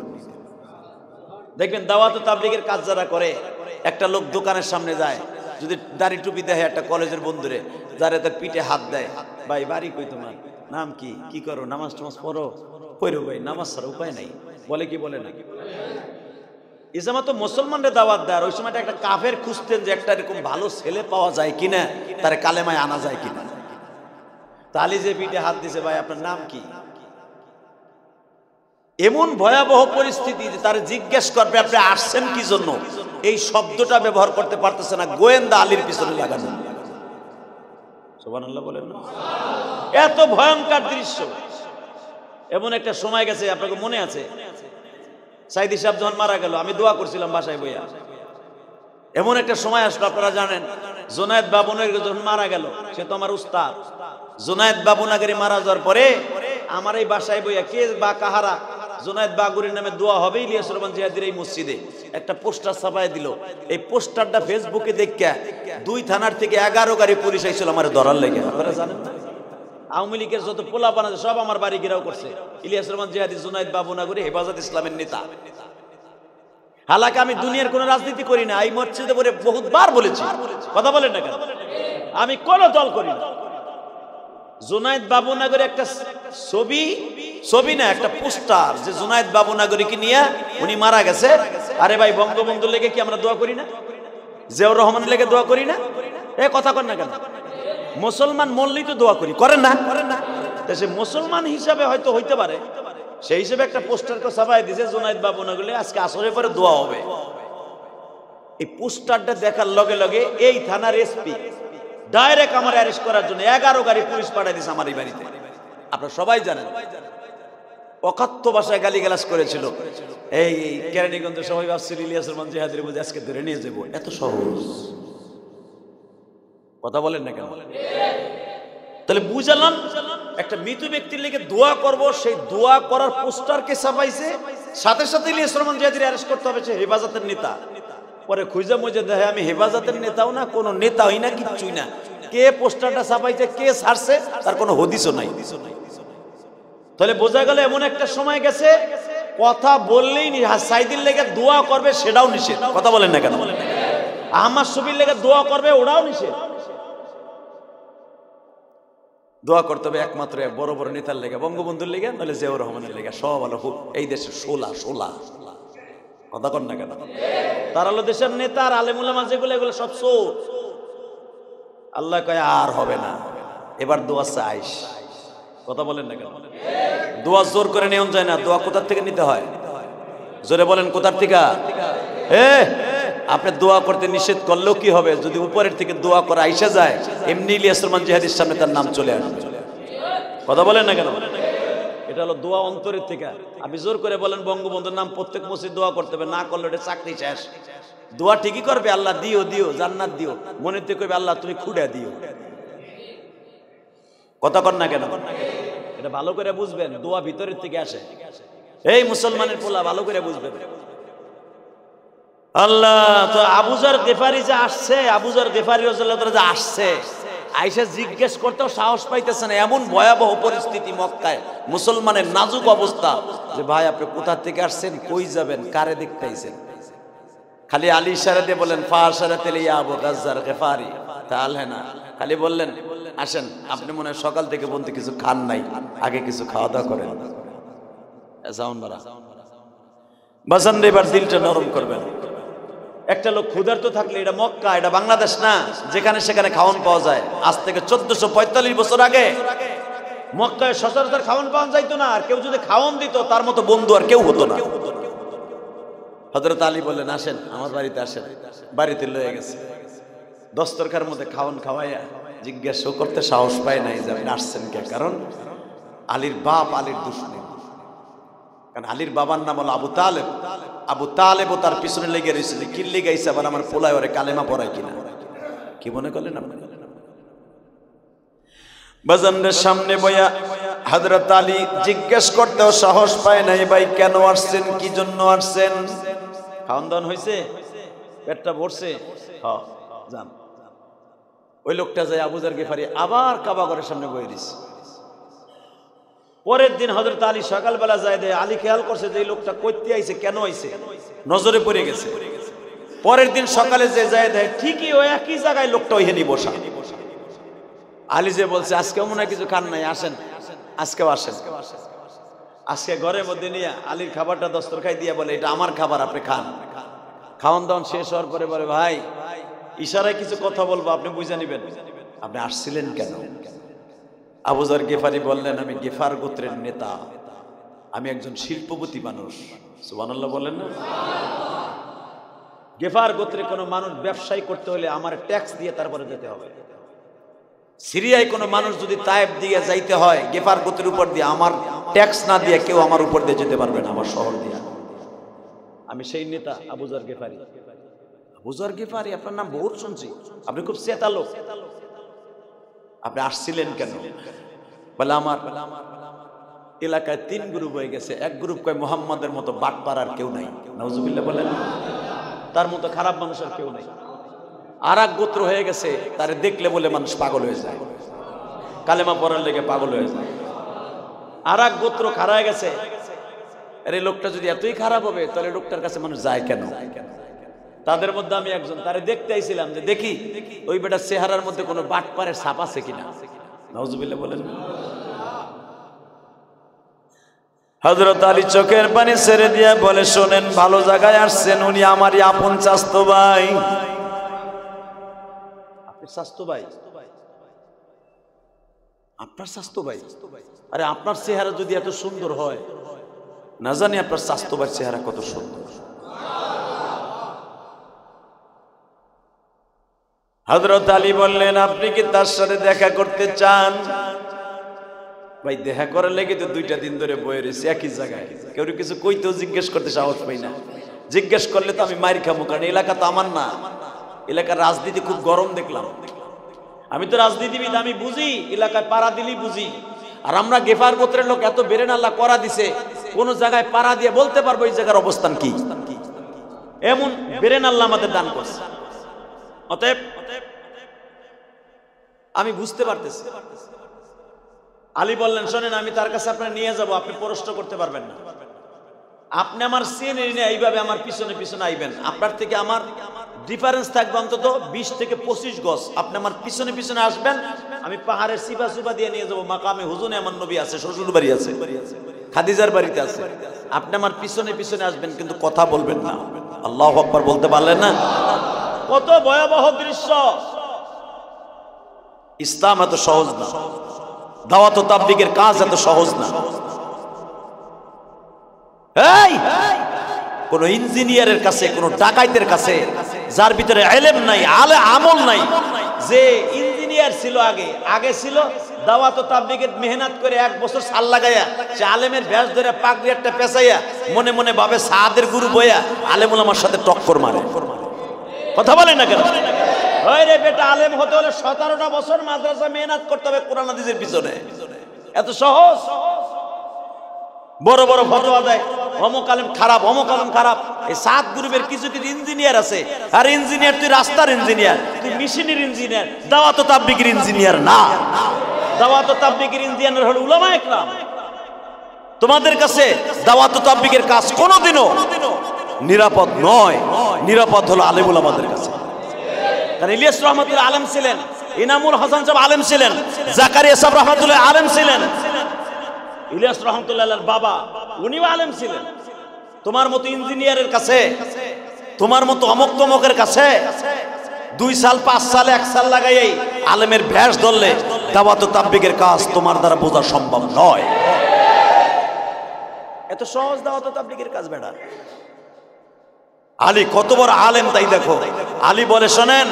দেখবেন দাওয়াত ও তাবলীগের কাজ যারা করে, একটা লোক দোকানের সামনে যায়, যদি দাড়ি টুপি দেয় একটা কলেজের বন্ধুরে, যারা তার পিঠে হাত দেয়, ভাই বাড়ি কই তোমার, নাম কি, কি করো, নামাজ টামাজ পড়ো, পড়ো ভাই, নামাজ ছাড়া উপায় নাই, বলে কি বলে না? এই সময় তো মুসলমানদের দাওয়াত দেয়, ওই সময় একটা কাফের খুঁজতেন যে একটা এরকম ভালো ছেলে পাওয়া যায় কিনা, তার কালেমায় আনা যায় কিনা। তালি যে পিঠে হাত দিছে, ভাই আপনার নাম কি? এমন ভয়াবহ পরিস্থিতি যে তারা জিজ্ঞেস করবে আপনি আসছেন কি জন্য, এই শব্দটা ব্যবহার করতে পারতেছে না, গোয়েন্দা আলীর পিছনে লাগানো। সুবহানাল্লাহ বলেন না? এত ভয়ঙ্কর দৃশ্য। এমন একটা সময় গেছে, আপনাকে মনে আছে সাইদি সাহেব যখন মারা গেল, আমি দোয়া করছিলাম বাসায় বইয়া। এমন একটা সময় আসলো, আপনারা জানেন জুনায়েদ বাবুনাগরী যখন মারা গেল, সে তো আমার উস্তাদ। জুনায়েদ বাবুনাগরী মারা যাওয়ার পরে আমার এই বাসায় বইয়া কে বা কাহারা জুনায়েদ বাগুরির নামে দোয়া হবে ইলিয়াস রহমান জিহাদির এই মসজিদে একটা পোস্টার ছাপায় দিল। এই পোস্টারটা ফেসবুকে দেখা 2 থানার থেকে 11 গাড়ি পুলিশ আইছিল আমার ধরার লেগে। আপনারা জানেন না, আওয়ামী লীগের যত পোলাপান আছে সব আমার বাড়ি ঘেরাও করছে। ইলিয়াস রহমান জিহাদি জুনায়েদ বাবুনাগরী হেফাজত ইসলামের নেতা। হালাকা আমি দুনিয়ার কোন রাজনীতি করি না, এই মসজিদে পরে বহুতবার বলেছি, কথা বলেন না কেন? আমি কোন দল করি না। জুনায়েদ বাবুনাগরী একটা ছবি না, একটা পোস্টার যে জুনায়েদ বাবুনাগরীকে নিয়ে উনি মারা গেছে। আরে ভাই, বঙ্গবন্ধুর লেগে কি আমরা দোয়া করি না? জিয়াউর রহমানের লেগে দোয়া করি না? এ কথা কর না কেন? মুসলমান মল্লি তো দোয়া করি, করেন না? সে মুসলমান হিসাবে হয়তো হইতে পারে, সেই হিসেবে একটা পোস্টারকে ছাপাই দিয়েছে জুনায়েদ বাবুনাগরী আজকে আসরের পরে দোয়া হবে। এই পোস্টারটা দেখার লগে লগে এই থানার এসপি ডাইরেক্ট আমার অ্যারেস্ট করার জন্য 11 গাড়ি পুলিশ পাঠিয়ে দিয়েছে আমার এই বাড়িতে। আপনারা সবাই জানেন, অকাত্য ভাষায় গালিগালাজ করেছিল। এই কেরানীগঞ্জে সবাই ভাবছিল ইলিয়াস রহমান জিহাদের মধ্যে আজকে ধরে নিয়ে যাবো, এত সহজ। কথা বলেন না কেন? তাহলে বুঝালাম একটা মৃত ব্যক্তির লেগে দোয়া করব, সেই দোয়া করার পোস্টারকে ছাপাইছে, সাথে সাথে ইলিয়াস রহমান জিহাদের অ্যারেস্ট করতে হবে, সে হেফাজতের নেতা। পরে খুঁজে মুজে দেখে আমি হেফাজতের নেতাও না, কোনো নেতা হই না, কিচ্ছুই না। কে পোস্টারটা ছাপাইছে, কে ছাড়ছে, তার কোনো হদিসও নাই। তাহলে বোঝা গেল এমন একটা সময় গেছে কথা বললেই সাইদির লেগে দোয়া করবে সেটাও নিষেধ। কথা বলেন না কেন? আহমদ শফির লেগে দোয়া করবে ওটাও নিষেধ। দোয়া করতে হবে একমাত্র এক বড় বড় নেতার লেগে, বঙ্গবন্ধুর লেগে, নাহলে জিয়াউর রহমানের লেগে। সব আলো এই দেশের সোলা। কথা কর না কেন? তার হলো দেশের নেতা আর আলেমুলামা যেগুলো, এগুলো সব চোর। আল্লাহ কয় আর হবে না, এবার দোয়া চাইস। কথা বলেন না কেন? দোয়া জোর করে নেওয়া যায় না, দোয়া কোথার থেকে নিতে হয়? জোরে বলেন, কোথার থেকে? আপনি দোয়া করতে নিষেধ করলেও কি হবে? যদি উপরের থেকে দোয়া করা আইসা যায়, এমনি ইলিয়াস রহমান জিহাদির সামনে তার নাম চলে আসবে। কথা বলেন না কেন? এটা হলো দোয়া অন্তরের থেকে। আপনি জোর করে বলেন বঙ্গবন্ধুর নাম প্রত্যেক মসজিদ দোয়া করতে হবে, না করলে এটা চাকরি শেষ। দোয়া ঠিকই করবে, আল্লাহ দিও দিও, জান্নাত দিও, মনে থেকে কইবে আল্লাহ তুমি খুঁড়ে দিও। কথা কর না কেন? এটা ভালো করে বুঝবেন, দোয়া ভিতরের থেকে আসে। এই মুসলমানের পোলা ভালো করে বুঝবেন। আল্লাহ তো আবু যর গিফারি যে আসছে, আবু যর গিফারি রাদিয়াল্লাহু তাআলা যে আসছে, আয়েশা জিজ্ঞেস করতেও সাহস পাইতেছে না। এমন ভয়াবহ পরিস্থিতি মক্কায়, মুসলমানের নাজুক অবস্থা, যে ভাই আপনি কোথা থেকে আসছেন, কই যাবেন, কারে দেখতে আইছেন? খালি আলী ইশারা দিয়ে বলেন ফাশারাতিল ইয়া আবু গাজ্জার গিফারি তাহলে না, খালি বললেন আসেন, আপনি মনে হয় সকাল থেকে বলতে কিছু খান নাই, আগে কিছু খাওয়া দাওয়া করেন। বাজান এবার দিলটা নরম করবেন। একটা লোক ক্ষুধার্ত থাকলে, এটা মক্কা, এটা বাংলাদেশ না, যেখানে সেখানে খাওয়ান পাওয়া যায়। আজ থেকে 1445 বছর আগে মক্কায় সচরাচর খাওয়ান পাওয়া যাইতো না, আর কেউ যদি খাওয়ান দিত তার মতো বন্ধু আর কেউ হতো না। হযরত আলী বললেন আসেন আমার বাড়িতে আসেন। বাড়িতে লয়ে গেছে, দস্তরখার মধ্যে খাওয়ান খাওয়াইয়া জিজ্ঞাসা করতে সাহস পায় নাই যে আপনি আসছেন কে? কারণ আলীর বাপ আলীর দুশমন, কারণ আলীর বাবার নাম হলো আবু তালেব। আবু তালেবও তার পিছনে লেগে রয়েছিল, কি লেগে আইছে আবার আমার পোলায় ওরে কালেমা পড়ায় কিনা, কি মনে করলেন আপনি? বাজানের সামনে বইয়া হযরত আলী জিজ্ঞেস করতেও সাহস পায় নাই, ভাই কেন আসছেন, কি জন্য আসছেন? খাওয়ান দাওয়ান হয়েছে, পেটটা ভরছে? হ্যাঁ যান। ওই লোকটা যায় আবু যর গিফারি আবার কাবা ঘরের সামনে বয়ে দিছে। পরের দিন হযরত আলী সকালবেলা যায়, দেয় আলী খেয়াল করছে যে এই লোকটা কইতে আইছে, কেন আইছে, নজরে পড়ে গেছে। পরের দিন সকালে যে যায় দেয় ঠিকই ওই একই জায়গায় লোকটা ওইখানে বসা। আলী যে বলছে আজকেও মনে হয় কিছু খান নাই, আসেন আজকেও আসেন। আজকে ঘরের মধ্যে নিয়ে আলীর খাবারটা দস্তরখাই দিয়ে বলে এটা আমার খাবার, আপনি খান। খাওয়ান দাওয়ান শেষ হওয়ার পরে বলে ভাই ইশারায় কিছু কথা বলবো, আপনি বুঝে নিবেন, আপনি আসছিলেন কেন? আবু যর গিফারি বললেন আমি গিফার গোত্রের নেতা, আমি একজন শিল্পপতি মানুষ। সুবহানাল্লাহ বলেন না? গিফার গোত্রে কোনো মানুষ ব্যবসায়ী করতে হলে আমার ট্যাক্স দিয়ে তারপরে যেতে হবে। সিরিয়ায় কোনো মানুষ যদি তায়েব দিয়ে যাইতে হয় গিফার গোত্রের উপর দিয়ে, আমার ট্যাক্স না দিয়ে কেউ আমার উপর দিয়ে যেতে পারবে না, আমার শহর দিয়ে। আমি সেই নেতা আবু যর গিফারি। আবু যর গিফারি আপনার নাম বহুত শুনছি, আপনি খুব চেতা লোক, আপনি আসছিলেন কেন? বলে আমার এলাকায় 3 গ্রুপ হয়ে গেছে। এক গ্রুপ কয় মুহাম্মাদের মতো বাটপার আর কেউ নাই, নাউজুবিল্লাহ বলেন, তার মতো খারাপ মানুষ আর কেউ নাই। আর এক গোত্র হয়ে গেছে, তারে দেখলে বলে মানুষ পাগল হয়ে যায়, কালেমা পড়ার লেগে পাগল হয়ে যায়। আর এক গোত্র খারাপ হয়ে গেছে, আরে লোকটা যদি এতই খারাপ হবে তাহলে লোকটার কাছে মানুষ যায় কেন? তাদের মধ্যে আমি একজন, তারে দেখতে আইছিলাম যে দেখি ওই বেটার চেহারার মধ্যে কোনো বাটপারের ছাপ আছে কিনা। নাউজুবিল্লাহ বলেন। হযরত আলী চোখের পানি ছেড়ে দিয়ে বলে শোনেন, ভালো জায়গায় আসছেন, উনি আমারই আপন চাচতো ভাই। আপনার চাচতো ভাই? আপনার চাচতো ভাই? আরে আপনার চেহারা যদি এত সুন্দর হয়, না জানি আপনার চাচতো ভাইয়ের চেহারা কত সুন্দর। হযরত আলী বললেন আপনি কি তার সাথে দেখা করতে চান? ভাই দেখা করার লেগে তো 2টা দিন ধরে বয়ে রয়েছে একই জায়গায়, কেউ কিছু কইতেও জিজ্ঞেস করতে সাহস পাই না। জিজ্ঞেস করলে তো আমি মাইর খাবো, কারণ এলাকা তো আমার না। এলাকার রাজনীতি খুব গরম দেখলাম। আমি তো রাজনীতিবিদ, আমি বুঝি, এলাকায় পাড়া দিলেই বুঝি। আর আমরা গেফার গোত্রের লোক, এত বেরেন আল্লাহ করা দিছে, কোন জায়গায় পাড়া দিয়ে বলতে পারবো এই জায়গার অবস্থান কি। এমন বেরেন আল্লাহ আমাদের দান করছে। অতএব আমি বুঝতে পারতেছি। আলী বললেন শোনেন, আমি তার কাছে আপনার নিয়ে যাব, আপনি প্রশ্ন করতে পারবেন না। আপনি আমার চেনে নিয়ে এইভাবে আমার পিছনে পিছনে আইবেন, আপনার থেকে আমার ডিফারেন্স থাকবে অন্তত 20 থেকে 25 গজ। আপনি আমার পিছনে পিছনে আসবেন, আমি পাহাড়ের সিবা সুবা দিয়ে নিয়ে যাবো। মাকামে হুজুনে আমার নবী আছে, শ্বশুর বাড়ি আছে, খাদিজার বাড়িতে আছে। আপনি আমার পিছনে পিছনে আসবেন, কিন্তু কথা বলবেন না। আল্লাহু আকবার বলতে পারলেন না? কত ভয়াবহ দৃশ্য! ইসলাম এত সহজ না, দাওয়াত ও তাবলীগের কাজ এত সহজ না। এই কোন ইঞ্জিনিয়ারের কাছে, কোন ডাকাইতের কাছে যার ভিতরে ইলম নাই, আমল নাই, যে ইঞ্জিনিয়ার ছিল আগে ছিল দাওয়াত ও তাবলীগের মেহনত করে 1 বছর সাল লাগাইয়া সে আলেমের ব্যাস ধরে পাগড়ি একটা পেঁচাইয়া মনে মনে ভাবে সাদের গুরু বইয়া আলেম ওলামার সাথে টক্কর মারে। কথা বলেন না কেন? ওই রে বেটা, আলেম হতে হলে 17টা বছর মাদ্রাসা মেহনত করতে হবে কোরআন হাদিসের পিছনে। এত সহজ? বড় বড় ফতোয়া দেয় অমুক আলেম খারাপ, অমুক আলেম খারাপ। এই 7 গ্রুপের কিছু কিছু ইঞ্জিনিয়ার আছে, আর ইঞ্জিনিয়ার তুই রাস্তার ইঞ্জিনিয়ার, তুই মেশিনের ইঞ্জিনিয়ার, দাওয়াত ও তাবলীগের ইঞ্জিনিয়ার না। দাওয়াত ও তাবলীগের ইঞ্জিনিয়ার হলো উলামা ইকরাম। তোমাদের কাছে দাওয়াত ও তাবলীগের কাজ কোনোদিনও নিরাপদ নয়, নিরাপদ হলো আলেম ওলামাদের কাছে। কারণ ইলিয়াস রহমাতুল্লাহ আলেম ছিলেন, ইনামুল হাসান সাহেব আলেম ছিলেন, জাকারিয়া সাহেব রহমাতুল্লাহ আলেম ছিলেন, ইলিয়াস রহমাতুল্লাহর বাবা উনিও আলেম ছিলেন। তোমার মতো ইঞ্জিনিয়ারের কাছে, তোমার মতো অমুক তমকের কাছে 2 সাল 5 সাল 1 সাল লাগাই আলেমের ভ্যাস ধরলে দাওয়াত ও তাবলীগের কাজ তোমার দ্বারা বোঝা সম্ভব নয়। এত সহজ দাওয়াত ও তাবলীগের কাজ বেটা। আলী কত বড় আলেম তাই দেখো। আলী বলে, শোনেন,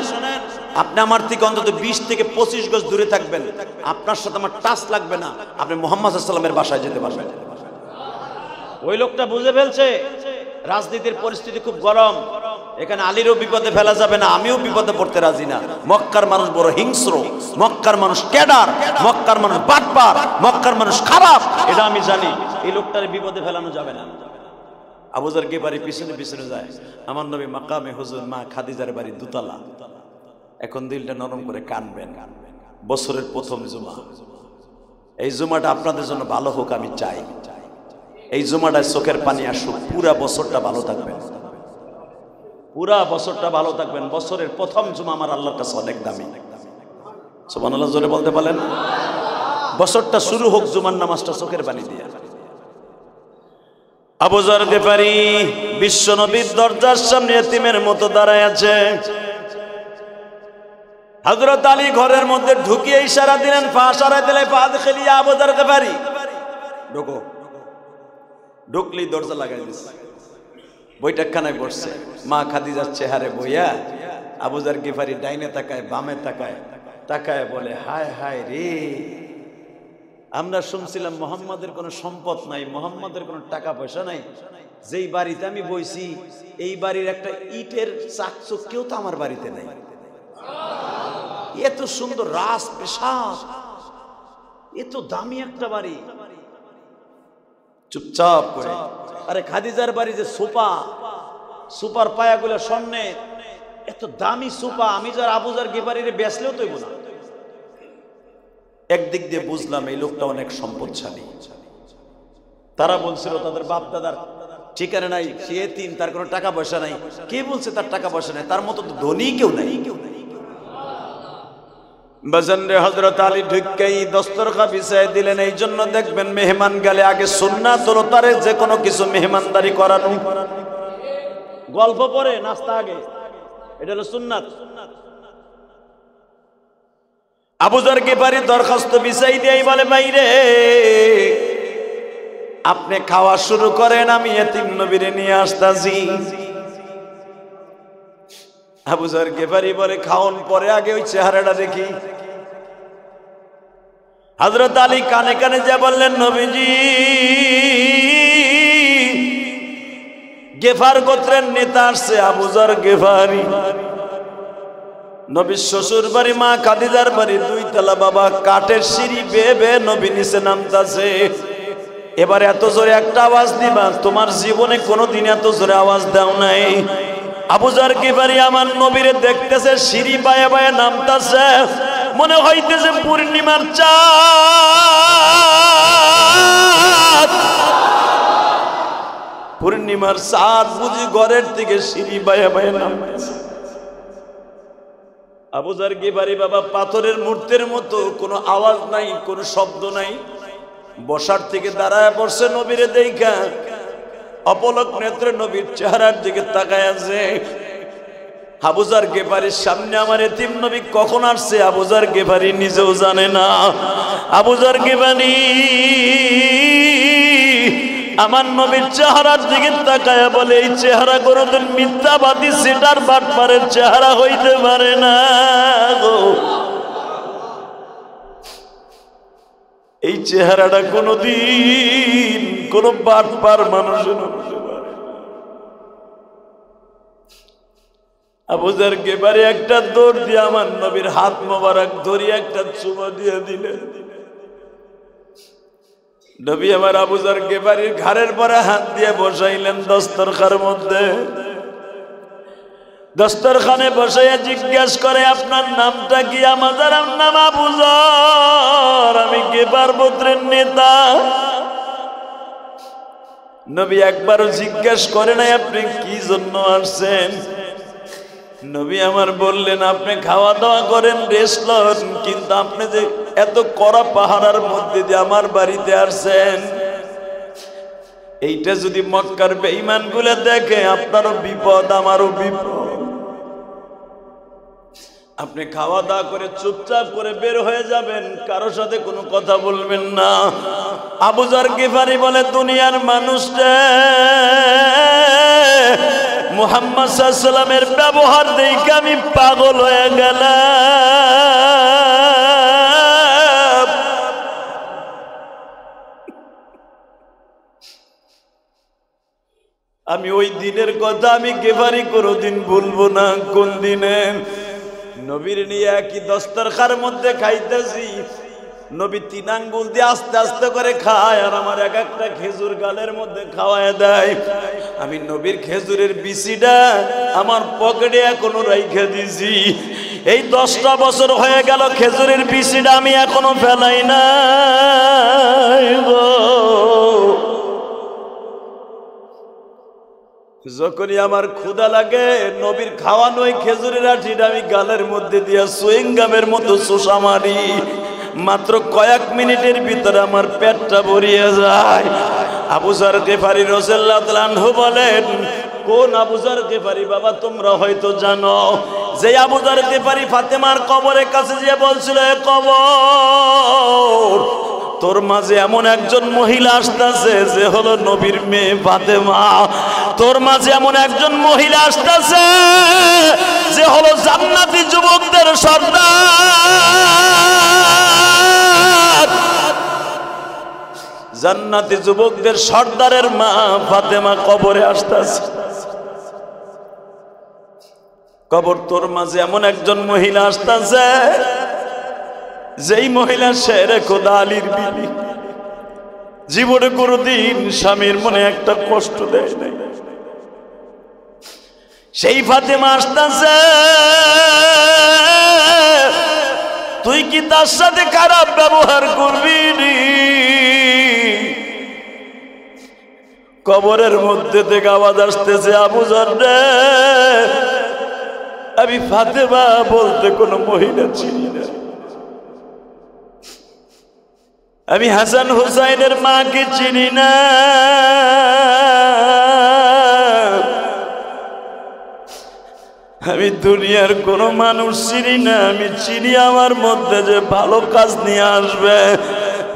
আপনি আমার থেকে অন্তত 20 থেকে 25 গজ দূরে থাকবেন, আপনার সাথে আমার টাচ লাগবে না, আপনি মুহাম্মদ সাল্লাল্লাহু আলাইহি ওয়াসাল্লামের বাসায় যেতে পারবেন। ওই লোকটা বুঝে ফেলছে রাজনীতির পরিস্থিতি খুব গরম, এখানে আলীরও বিপদে ফেলা যাবে না, আমিও বিপদে পড়তে রাজি না। মক্কার মানুষ বড় হিংস্র, মক্কার মানুষ ক্যাডার, মক্কার মানুষ বাটপার, মক্কার মানুষ খারাপ, এটা আমি জানি। এই লোকটার বিপদে ফেলানো যাবে না। আবু যর গিফারি পিছনে পিছনে যায়। আমার নবী মাকামে হুজুর মা খাদিজার বাড়ি দোতলা। এখন দিলটা নরম করে কানবেন। বছরের প্রথম জুমা, এই জুমাটা আপনাদের জন্য ভালো হোক আমি চাই। এই জুমাটায় চোখের পানি আসুক, পুরা বছরটা ভালো থাকবেন, পুরা বছরটা ভালো থাকবেন। বছরের প্রথম জুমা আমার আল্লাহর কাছে অনেক দামি। সুবহানাল্লাহ জোরে বলতে পারেন? বছরটা শুরু হোক জুমার নামাজটা চোখের পানি দিয়ে। আবু যর গিফারি বিশ্ব নবীর দরজার সামনে এতিমের মতো দাঁড়ায় আছে। হযরত আলী ঘরের মধ্যে ঢুকিয়ে ইশারা দিলেন, ফাশারা দিলে ফাদখিল ইয়া আবু যর গিফারি, ঢোকো। ঢুকলি দরজা লাগাই দিছে, বৈঠকখানায় বসছে। মা খাদিজার চেহারে বইয়া আবু যর গিফারি ডাইনে তাকায়, বামে তাকায়, তাকায় বলে, হায় হায় রে, আমরা শুনছিলাম মোহাম্মদের কোনো সম্পদ নাই, মোহাম্মদের কোনো টাকা পয়সা নাই, যেই বাড়িতে আমি বইছি এই বাড়ির একটা ইটের চাকচুক কেউ তো আমার বাড়িতে নাই। এত সুন্দর রাজপ্রাসাদ, এত দামি একটা বাড়ি। চুপচাপ করে, আরে খাদিজার বাড়ি যে সোফা, সুপার পায়াগুলো স্বর্ণে, এত দামি সোফা, আমি যার আবু যর গিফারিরে বেচলেও তৈব না। একদিক দিয়ে বুঝলাম এই লোকটা অনেক সম্পদশালী। তারা বলছিল তাদের বাপ দাদার ঠিকানা নাই, সে এতিম, তার কোনো টাকা পয়সা নাই। কে বলছে তার টাকা পয়সা নাই? তার মতো ধনী কেউ নাই। বাজানরে হযরত আলী ঢুককেই দস্তরখান বিছায় দিলেন। এই জন্য দেখবেন মেহমান গেলে আগে সুন্নাত হলো তারে যে কোনো কিছু মেহমানদারি করানো। গল্প পরে নাস্তা আগে, এটা হলো সুন্নাত। আবু যর গিফারি দরখাস্ত বিছাই দিয়ে বলে, ভাইরে আপনি খাওয়া শুরু করেন, আমি এতিম নবীরে নিয়ে আসতাছি। আবু যর গিফারি বলে, খাওন পরে, আগে ওই চেহারাটা দেখি। হযরত আলী কানে কানে যা বললেন, নবীজি গেফার গোত্রের নেতা আসছে আবু যর গিফারি। নবীর শ্বশুর বাড়ি মা খাদিজার বাড়ি 2 তলা, বাবা কাঠের সিঁড়ি বেয়ে বেয়ে নবী নিচে নামতাছে। এবার এত জোরে একটা আওয়াজ দিবা, তোমার জীবনে কোনোদিন এত জোরে আওয়াজ দাও নাই। আবু যর গিফারি আমার নবীরে দেখতেছে, সিঁড়ি বায়ে বায়ে নামতাছে, মনে হইতেছে পূর্ণিমার চাঁদ। পূর্ণিমার চাঁদ বুঝি ঘরের থেকে সিঁড়ি বায়ে বায়ে নামতেছে। আবু যর গিফারি বাবা পাথরের মূর্তির মতো, কোনো আওয়াজ নাই, কোনো শব্দ নাই, বসার থেকে দাঁড়ায় পড়ছে। নবীরে দেখা অপলক নেত্রে নবীর চেহারার দিকে তাকায় আছে। আবু যর গিফারির সামনে আমার এতিম নবী কখন আসছে আবু যর গিফারি নিজেও জানে না। আবু যর গিফারি
আমার নবীর চেহারার দিকে তাকায়া বলে এই চেহারা কোনদিন মিথ্যাবাদী সিটার বাটপারের চেহারা হইতে পারে না গো। এই চেহারাটা কোনদিন কোন বাটপার মানুষের হতে পারে। আবু যার গেফারি একটা দৌড় দিয়ে আমার নবীর হাত মোবারক ধরিয়ে একটা চুমা দিয়ে দিলেন। নবী আমার আবু যার গেফারির ঘাড়ের পরে হাত দিয়ে বসাইলেন দস্তরখানের মধ্যে। দস্তরখানে বসাইয়া জিজ্ঞেস করে আপনার নামটা কি? আমাদের নাম আবু যার, আমি গেফার গোত্রের নেতা। নবী একবারও জিজ্ঞেস করে নাই আপনি কি জন্য আসছেন। নবী আমার বললেন আপনি খাওয়া দাওয়া করেন, রেস্ট লন, কিন্তু আপনি যে এত কড়া পাহাড়ের মধ্যে দিয়ে আমার বাড়িতে আসছেন, এইটা যদি মক্কার বেঈমান গুলো দেখে আপনারও বিপদ আমারও বিপদ। আপনি খাওয়া দাওয়া করে চুপচাপ করে বের হয়ে যাবেন, কারোর সাথে কোনো কথা বলবেন না। আবু যার গিফারি বলে দুনিয়ার মানুষটা মুহাম্মদ সাল্লাল্লাহু আলাইহি ওয়াসাল্লামের ব্যবহার দেখে আমি পাগল হয়ে গেলাম। আমি ওই দিনের কথা আমি গেফারি কোনোদিন ভুলবো না। কোন দিনে নবীর নিয়ে একই দস্তরখানের মধ্যে খাইতেছি, নবী 3 আঙ্গুল দিয়ে আস্তে আস্তে করে খায় আর আমার এক একটা খেজুর গালের মধ্যে খাওয়ায় দেয়। আমি নবীর খেজুরের বিচিটা আমার পকেটে এখনো রাইখে দিছি। এই 10টা বছর হয়ে গেল খেজুরের বিচিটা আমি এখনো ফেলাই নাই গো। যখনই আমার ক্ষুধা লাগে নবীর খাওয়ানো ওই খেজুরের আঠিটা আমি গালের মধ্যে দিয়া সুইং গামের মতো চোষা মারি। মাত্র কয়েক মিনিটের ভিতরে আমার পেটটা ভরিয়ে যায়। আবু যার গিফারি রাদিয়াল্লাহু তাআলা আনহু বলেন, কোন আবু যার গিফারি বাবা? তোমরা হয়তো জানো যে আবু যার গিফারি ফাতেমার কবরের কাছে যে বলছিল এ কবর, তোর মাঝে এমন একজন মহিলা আসতেছে যে হলো নবীর মেয়ে ফাতেমা। তোর মাঝে এমন একজন মহিলা আসতেছে যে হলো জান্নাতি যুবকদের সর্দার। জান্নাতি যুবকদের সর্দারের মা ফাতেমা কবরে আসতেছে। কবর তোর মাঝে এমন একজন মহিলা আসতেছে যেই মহিলা শেরে খোদা আলীর বিবি, জীবনে কোনদিন স্বামীর মনে একটা কষ্ট দেয় নাই। সেই ফাতেমা আসতেছে, তুই কি তার সাথে খারাপ ব্যবহার করবি? কবরের মধ্যে থেকে আওয়াজ আসতেছে, আবু যার রে, আমি ফাতেমা বলতে কোনো মহিলা চিনি না। আমি হাসান হুসাইনের মাকে চিনি না। আমি দুনিয়ার কোন মানুষ চিনি না। আমি চিনি আমার মধ্যে যে ভালো কাজ নিয়ে আসবে।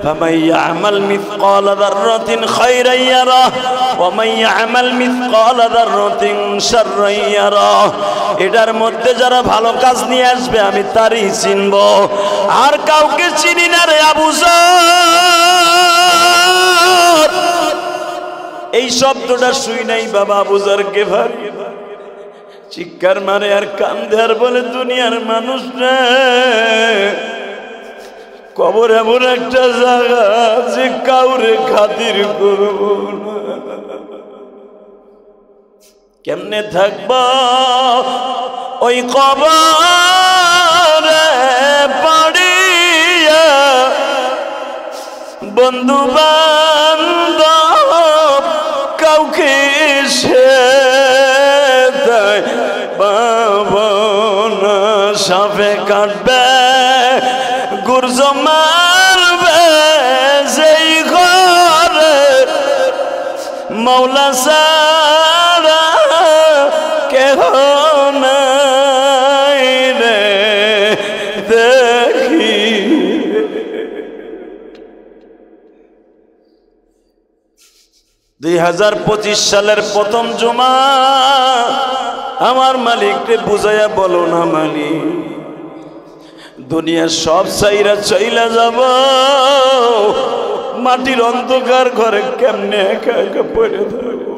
فمن يعمل مثقال ذرة خيرا يره ومن يعمل مثقال ذرة شرا يره। এটার মধ্যে যারা ভালো কাজ নিয়ে আসবে আমি তারই চিনব, আর কাউকে চিনি না রে আবু যার। এই শব্দটা শুই নাই বাবা আবু যার গিফারি চিৎকার মারে আর কান্দে আর বলে, দুনিয়ার মানুষ রে, কবর এমন একটা জায়গা যে কাউরে খাতির করব না। কেমনে থাকবা ওই কবরে পড়িয়া, বন্ধু বান্ধব কাউকে সে দেয় পাবনা। সাপে কাটবে, গুরজ মারবে, যেই ঘরে মৌলা সারা কেহ নাই রে দেখি। 2025 সালের প্রথম জুমা। আমার মালিককে বুঝাইয়া বলো না মালিক, দুনিয়ার সব চাইরা চাইলা যাব, মাটির অন্ধকার ঘরে কেমনে একা একা পড়ে থাকবো।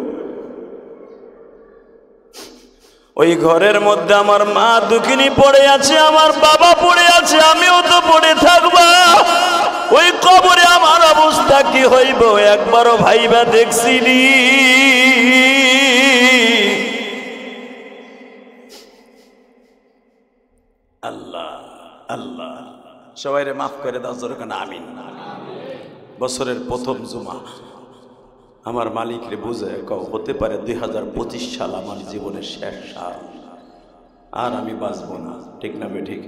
ওই ঘরের মধ্যে আমার মা দুঃখিনী পড়ে আছে, আমার বাবা পড়ে আছে, আমিও তো পড়ে থাকবো। ওই কবরে আমার অবস্থা কি হইব একবারও ভাইবা দেখছি নি। আল্লাহ আল্লাহ সবাই রে মাফ করে দাও, জোরে কেন আমিন। বছরের প্রথম জুমা, আমার মালিক রে বুঝে কও, হতে পারে 2025 সাল আমার জীবনের শেষ সাল, আর আমি বাঁচবো না। ঠিক না বেঠিক?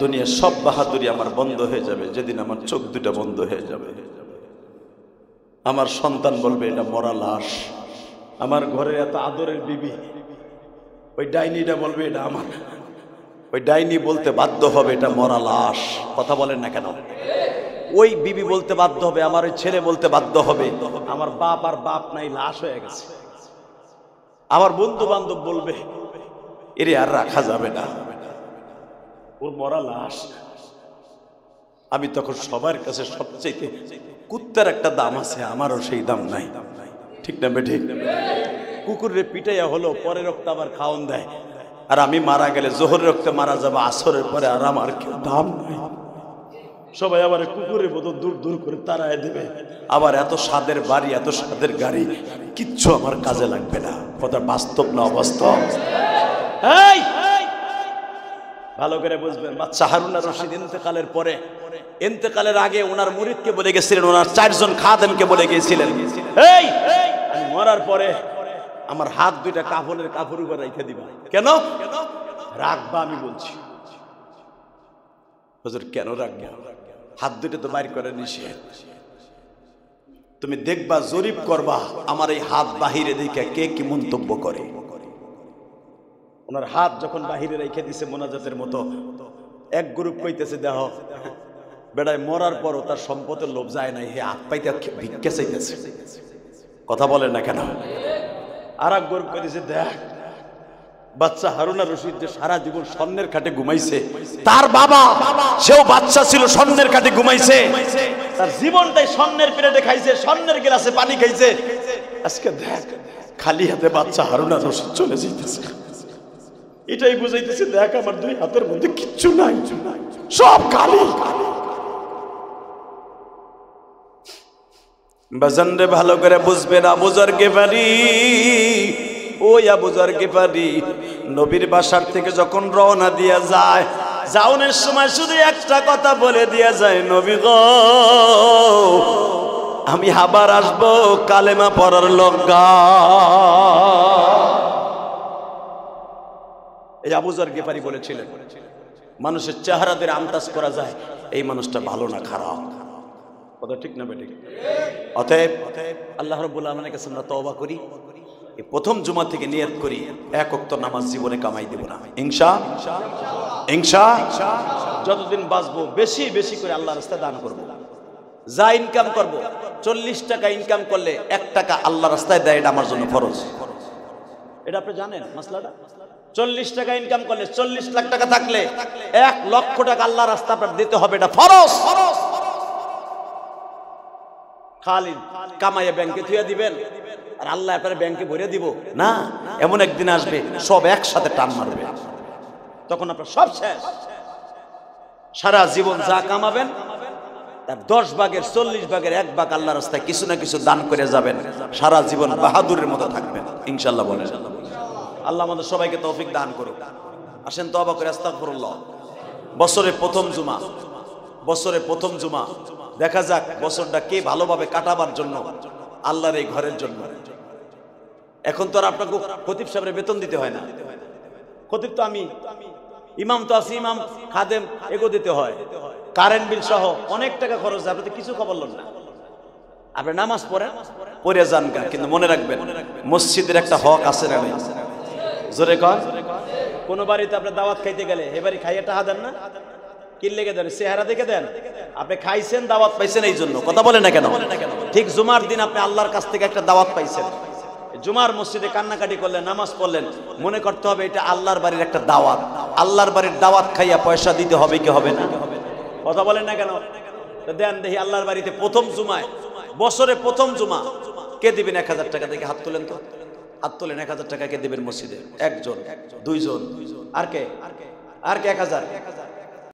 দুনিয়ার সব বাহাদুরি আমার বন্ধ হয়ে যাবে যেদিন আমার চোখ দুটা বন্ধ হয়ে যাবে। আমার সন্তান বলবে এটা মরা লাশ। আমার ঘরে এত আদরের বিবি, ওই ডাইনিটা বলবে এটা আমার, ওই ডাইনি বলতে বাধ্য হবে এটা মরা লাশ। কথা বলেন না কেন? ওই বিবি বলতে বাধ্য হবে, আমার ওই ছেলে বলতে বাধ্য হবে আমার বাপ আর বাপ নাই, লাশ হয়ে গেছে। আমার বন্ধু বান্ধব বলবে এরে আর রাখা যাবে না, ওর মরা লাশ। আমি তখন সবার কাছে সবচেয়ে কুত্তার একটা দাম আছে, আমারও সেই দাম নাই। ঠিক না বেঠিক? কুকুরের পিটাইয়া হলো পরে রক্ত আবার খাওয়ান দেয়, আর আমি মারা গেলে জোহর রক্তে মারা যাবো, আসরের পরে আর আমার কেউ দাম নাই। সবাই আবার কুকুরের মতো দূর দূর করে তাড়ায় দেবে। আবার এত স্বাদের বাড়ি, এত স্বাদের গাড়ি, কিচ্ছু আমার কাজে লাগবে না। কথা বাস্তব না অবাস্তব? ভালো করে বুঝবেন। বাচ্চা হারুন আর রশিদ ইন্তেকালের পরে, ইন্তেকালের আগে ওনার মুরিদকে বলে গেছিলেন, ওনার 4 জন খাদেমকে বলে গিয়েছিলেন, এই আমি মরার পরে আমার হাত দুইটা কাফনের কাপড় উপর রেখে দিবা। কেন রাখবা? আমি বলছি হুজুর কেন রাখবা? হাত দুইটা তো বাইর করে নিষেধ। তুমি দেখবা, জরিপ করবা আমার এই হাত বাহিরে দেখে কে কি মন্তব্য করে। ওনার হাত যখন বাহিরে রেখে দিছে মোনাজাতের মতো, এক গ্রুপ কইতেছে দেহ বেড়ায় মরার পরও তার সম্পদের লোভ যায় নাই, হে হাত পাইতে ভিক্ষা চাইতেছে। কথা বলেন না কেন? আর এক গ্রুপ কইতেছে দেখ বাচ্চা হারুন আর রশিদ যে সারা জীবন স্বর্ণের খাটে ঘুমাইছে, তার বাবা সেও বাচ্চা ছিল, স্বর্ণের খাটে ঘুমাইছে, তার জীবনটাই স্বর্ণের প্লেটে খাইছে, স্বর্ণের গ্লাসে পানি খাইছে। আজকে দেখ খালি হাতে বাচ্চা হারুন আর রশিদ চলে যাইতেছে। এটাই বুঝাইতেছে দেখ আমার দুই হাতের মধ্যে কিচ্ছু নাই, সব খালি। বাজান রে ভালো করে বুঝবেন, আবু যর গিফারি, ওই আবু যর গিফারি নবীর বাসার থেকে যখন রওনা দিয়া যায়, যাওনের সময় শুধু একটা কথা বলে দিয়া যায়, নবী গো আমি আবার আসবো কালেমা পড়ার লগা। এই আবু যর গিফারি বলেছিলেন, মানুষের চেহারাদের আন্দাজ করা যায় এই মানুষটা ভালো না খারাপ। কথা ঠিক না বেঠিক? অতএব আল্লাহ রাব্বুল আলামিনের কাছে আমরা তওবা করি, এই প্রথম জুমা থেকে নিয়ত করি এক ওয়াক্ত নামাজ জীবনে কামাই দেব না, ইনশাআল্লাহ। যতদিন বাঁচবো বেশি বেশি করে আল্লাহর রাস্তায় দান করব। যা ইনকাম করব, 40 টাকা ইনকাম করলে 1 টাকা আল্লাহর রাস্তায় দেয়, এটা আমার জন্য ফরজ। এটা আপনি জানেন মাসলাটা? 40 টাকা ইনকাম করলে 40 লাখ টাকা থাকলে 1 লক্ষ টাকা আল্লাহর রাস্তায় আপনার দিতে হবে, এটা ফরজ। খালি কামাইয়া ব্যাংকে থুয়া দিবেন আর আল্লাহ আপনার ব্যাংকে ভরে দিব না। এমন একদিন আসবে সব একসাথে টান মারবে, তখন আপনার সব শেষ। সারা জীবন যা কামাবেন তার 10 ভাগের 40 ভাগের 1 ভাগ আল্লাহর রাস্তায় কিছু না কিছু দান করে যাবেন, সারা জীবন বাহাদুরের মতো থাকবেন ইনশাআল্লাহ। বলেন আল্লাহ আমাদের সবাইকে তৌফিক দান করুক। আসেন তওবা করে আস্তাগফিরুল্লাহ। বছরের প্রথম জুমা, বছরের প্রথম জুমা, দেখা যাক বছরটা কে ভালোভাবে কাটাবার জন্য, আল্লাহর এই ঘরের জন্য। এখন তো আর আপনাকে খতিব সাহেবের বেতন দিতে হয় না, খতিব তো আমি, ইমাম তো আছি, ইমাম খাদেম এগো দিতে হয়, কারেন্ট বিল সহ অনেক টাকা খরচ হয়। আপনি তো কিছু খবর না, আপনি নামাজ পড়েন, পড়ে যান গা, কিন্তু মনে রাখবেন মসজিদের একটা হক আছে না নাই? জোরে কর। কোন বাড়িতে আপনি দাওয়াত খাইতে গেলে এবারে খাইয়ে টাকা দেন না?
কি লেগে দেন? চেহারা দেখে দেন? আপনি খাইছেন, দাওয়াত পাইছেন, এই জন্য কথা বলেন না কেন? ঠিক জুমার দিন আপনি আল্লাহর কাছ থেকে একটা দাওয়াত পাইছেন, জুমার মসজিদে কান্নাকাটি করলেন, নামাজ পড়লেন, মনে করতে হবে এটা আল্লাহর বাড়ির একটা দাওয়াত। আল্লাহর বাড়ির দাওয়াত খাইয়া পয়সা দিতে হবে কি হবে না? কথা বলেন না কেন? তো দেন দেখি আল্লাহর বাড়িতে প্রথম জুমায়, বছরে প্রথম জুমা কে দিবেন 1000 টাকা? দেখে হাত তোলেন তো, হাত তোলেন। 1000 টাকা কে দিবেন মসজিদে? একজন, দুইজন, আর কে? আর কে 1000?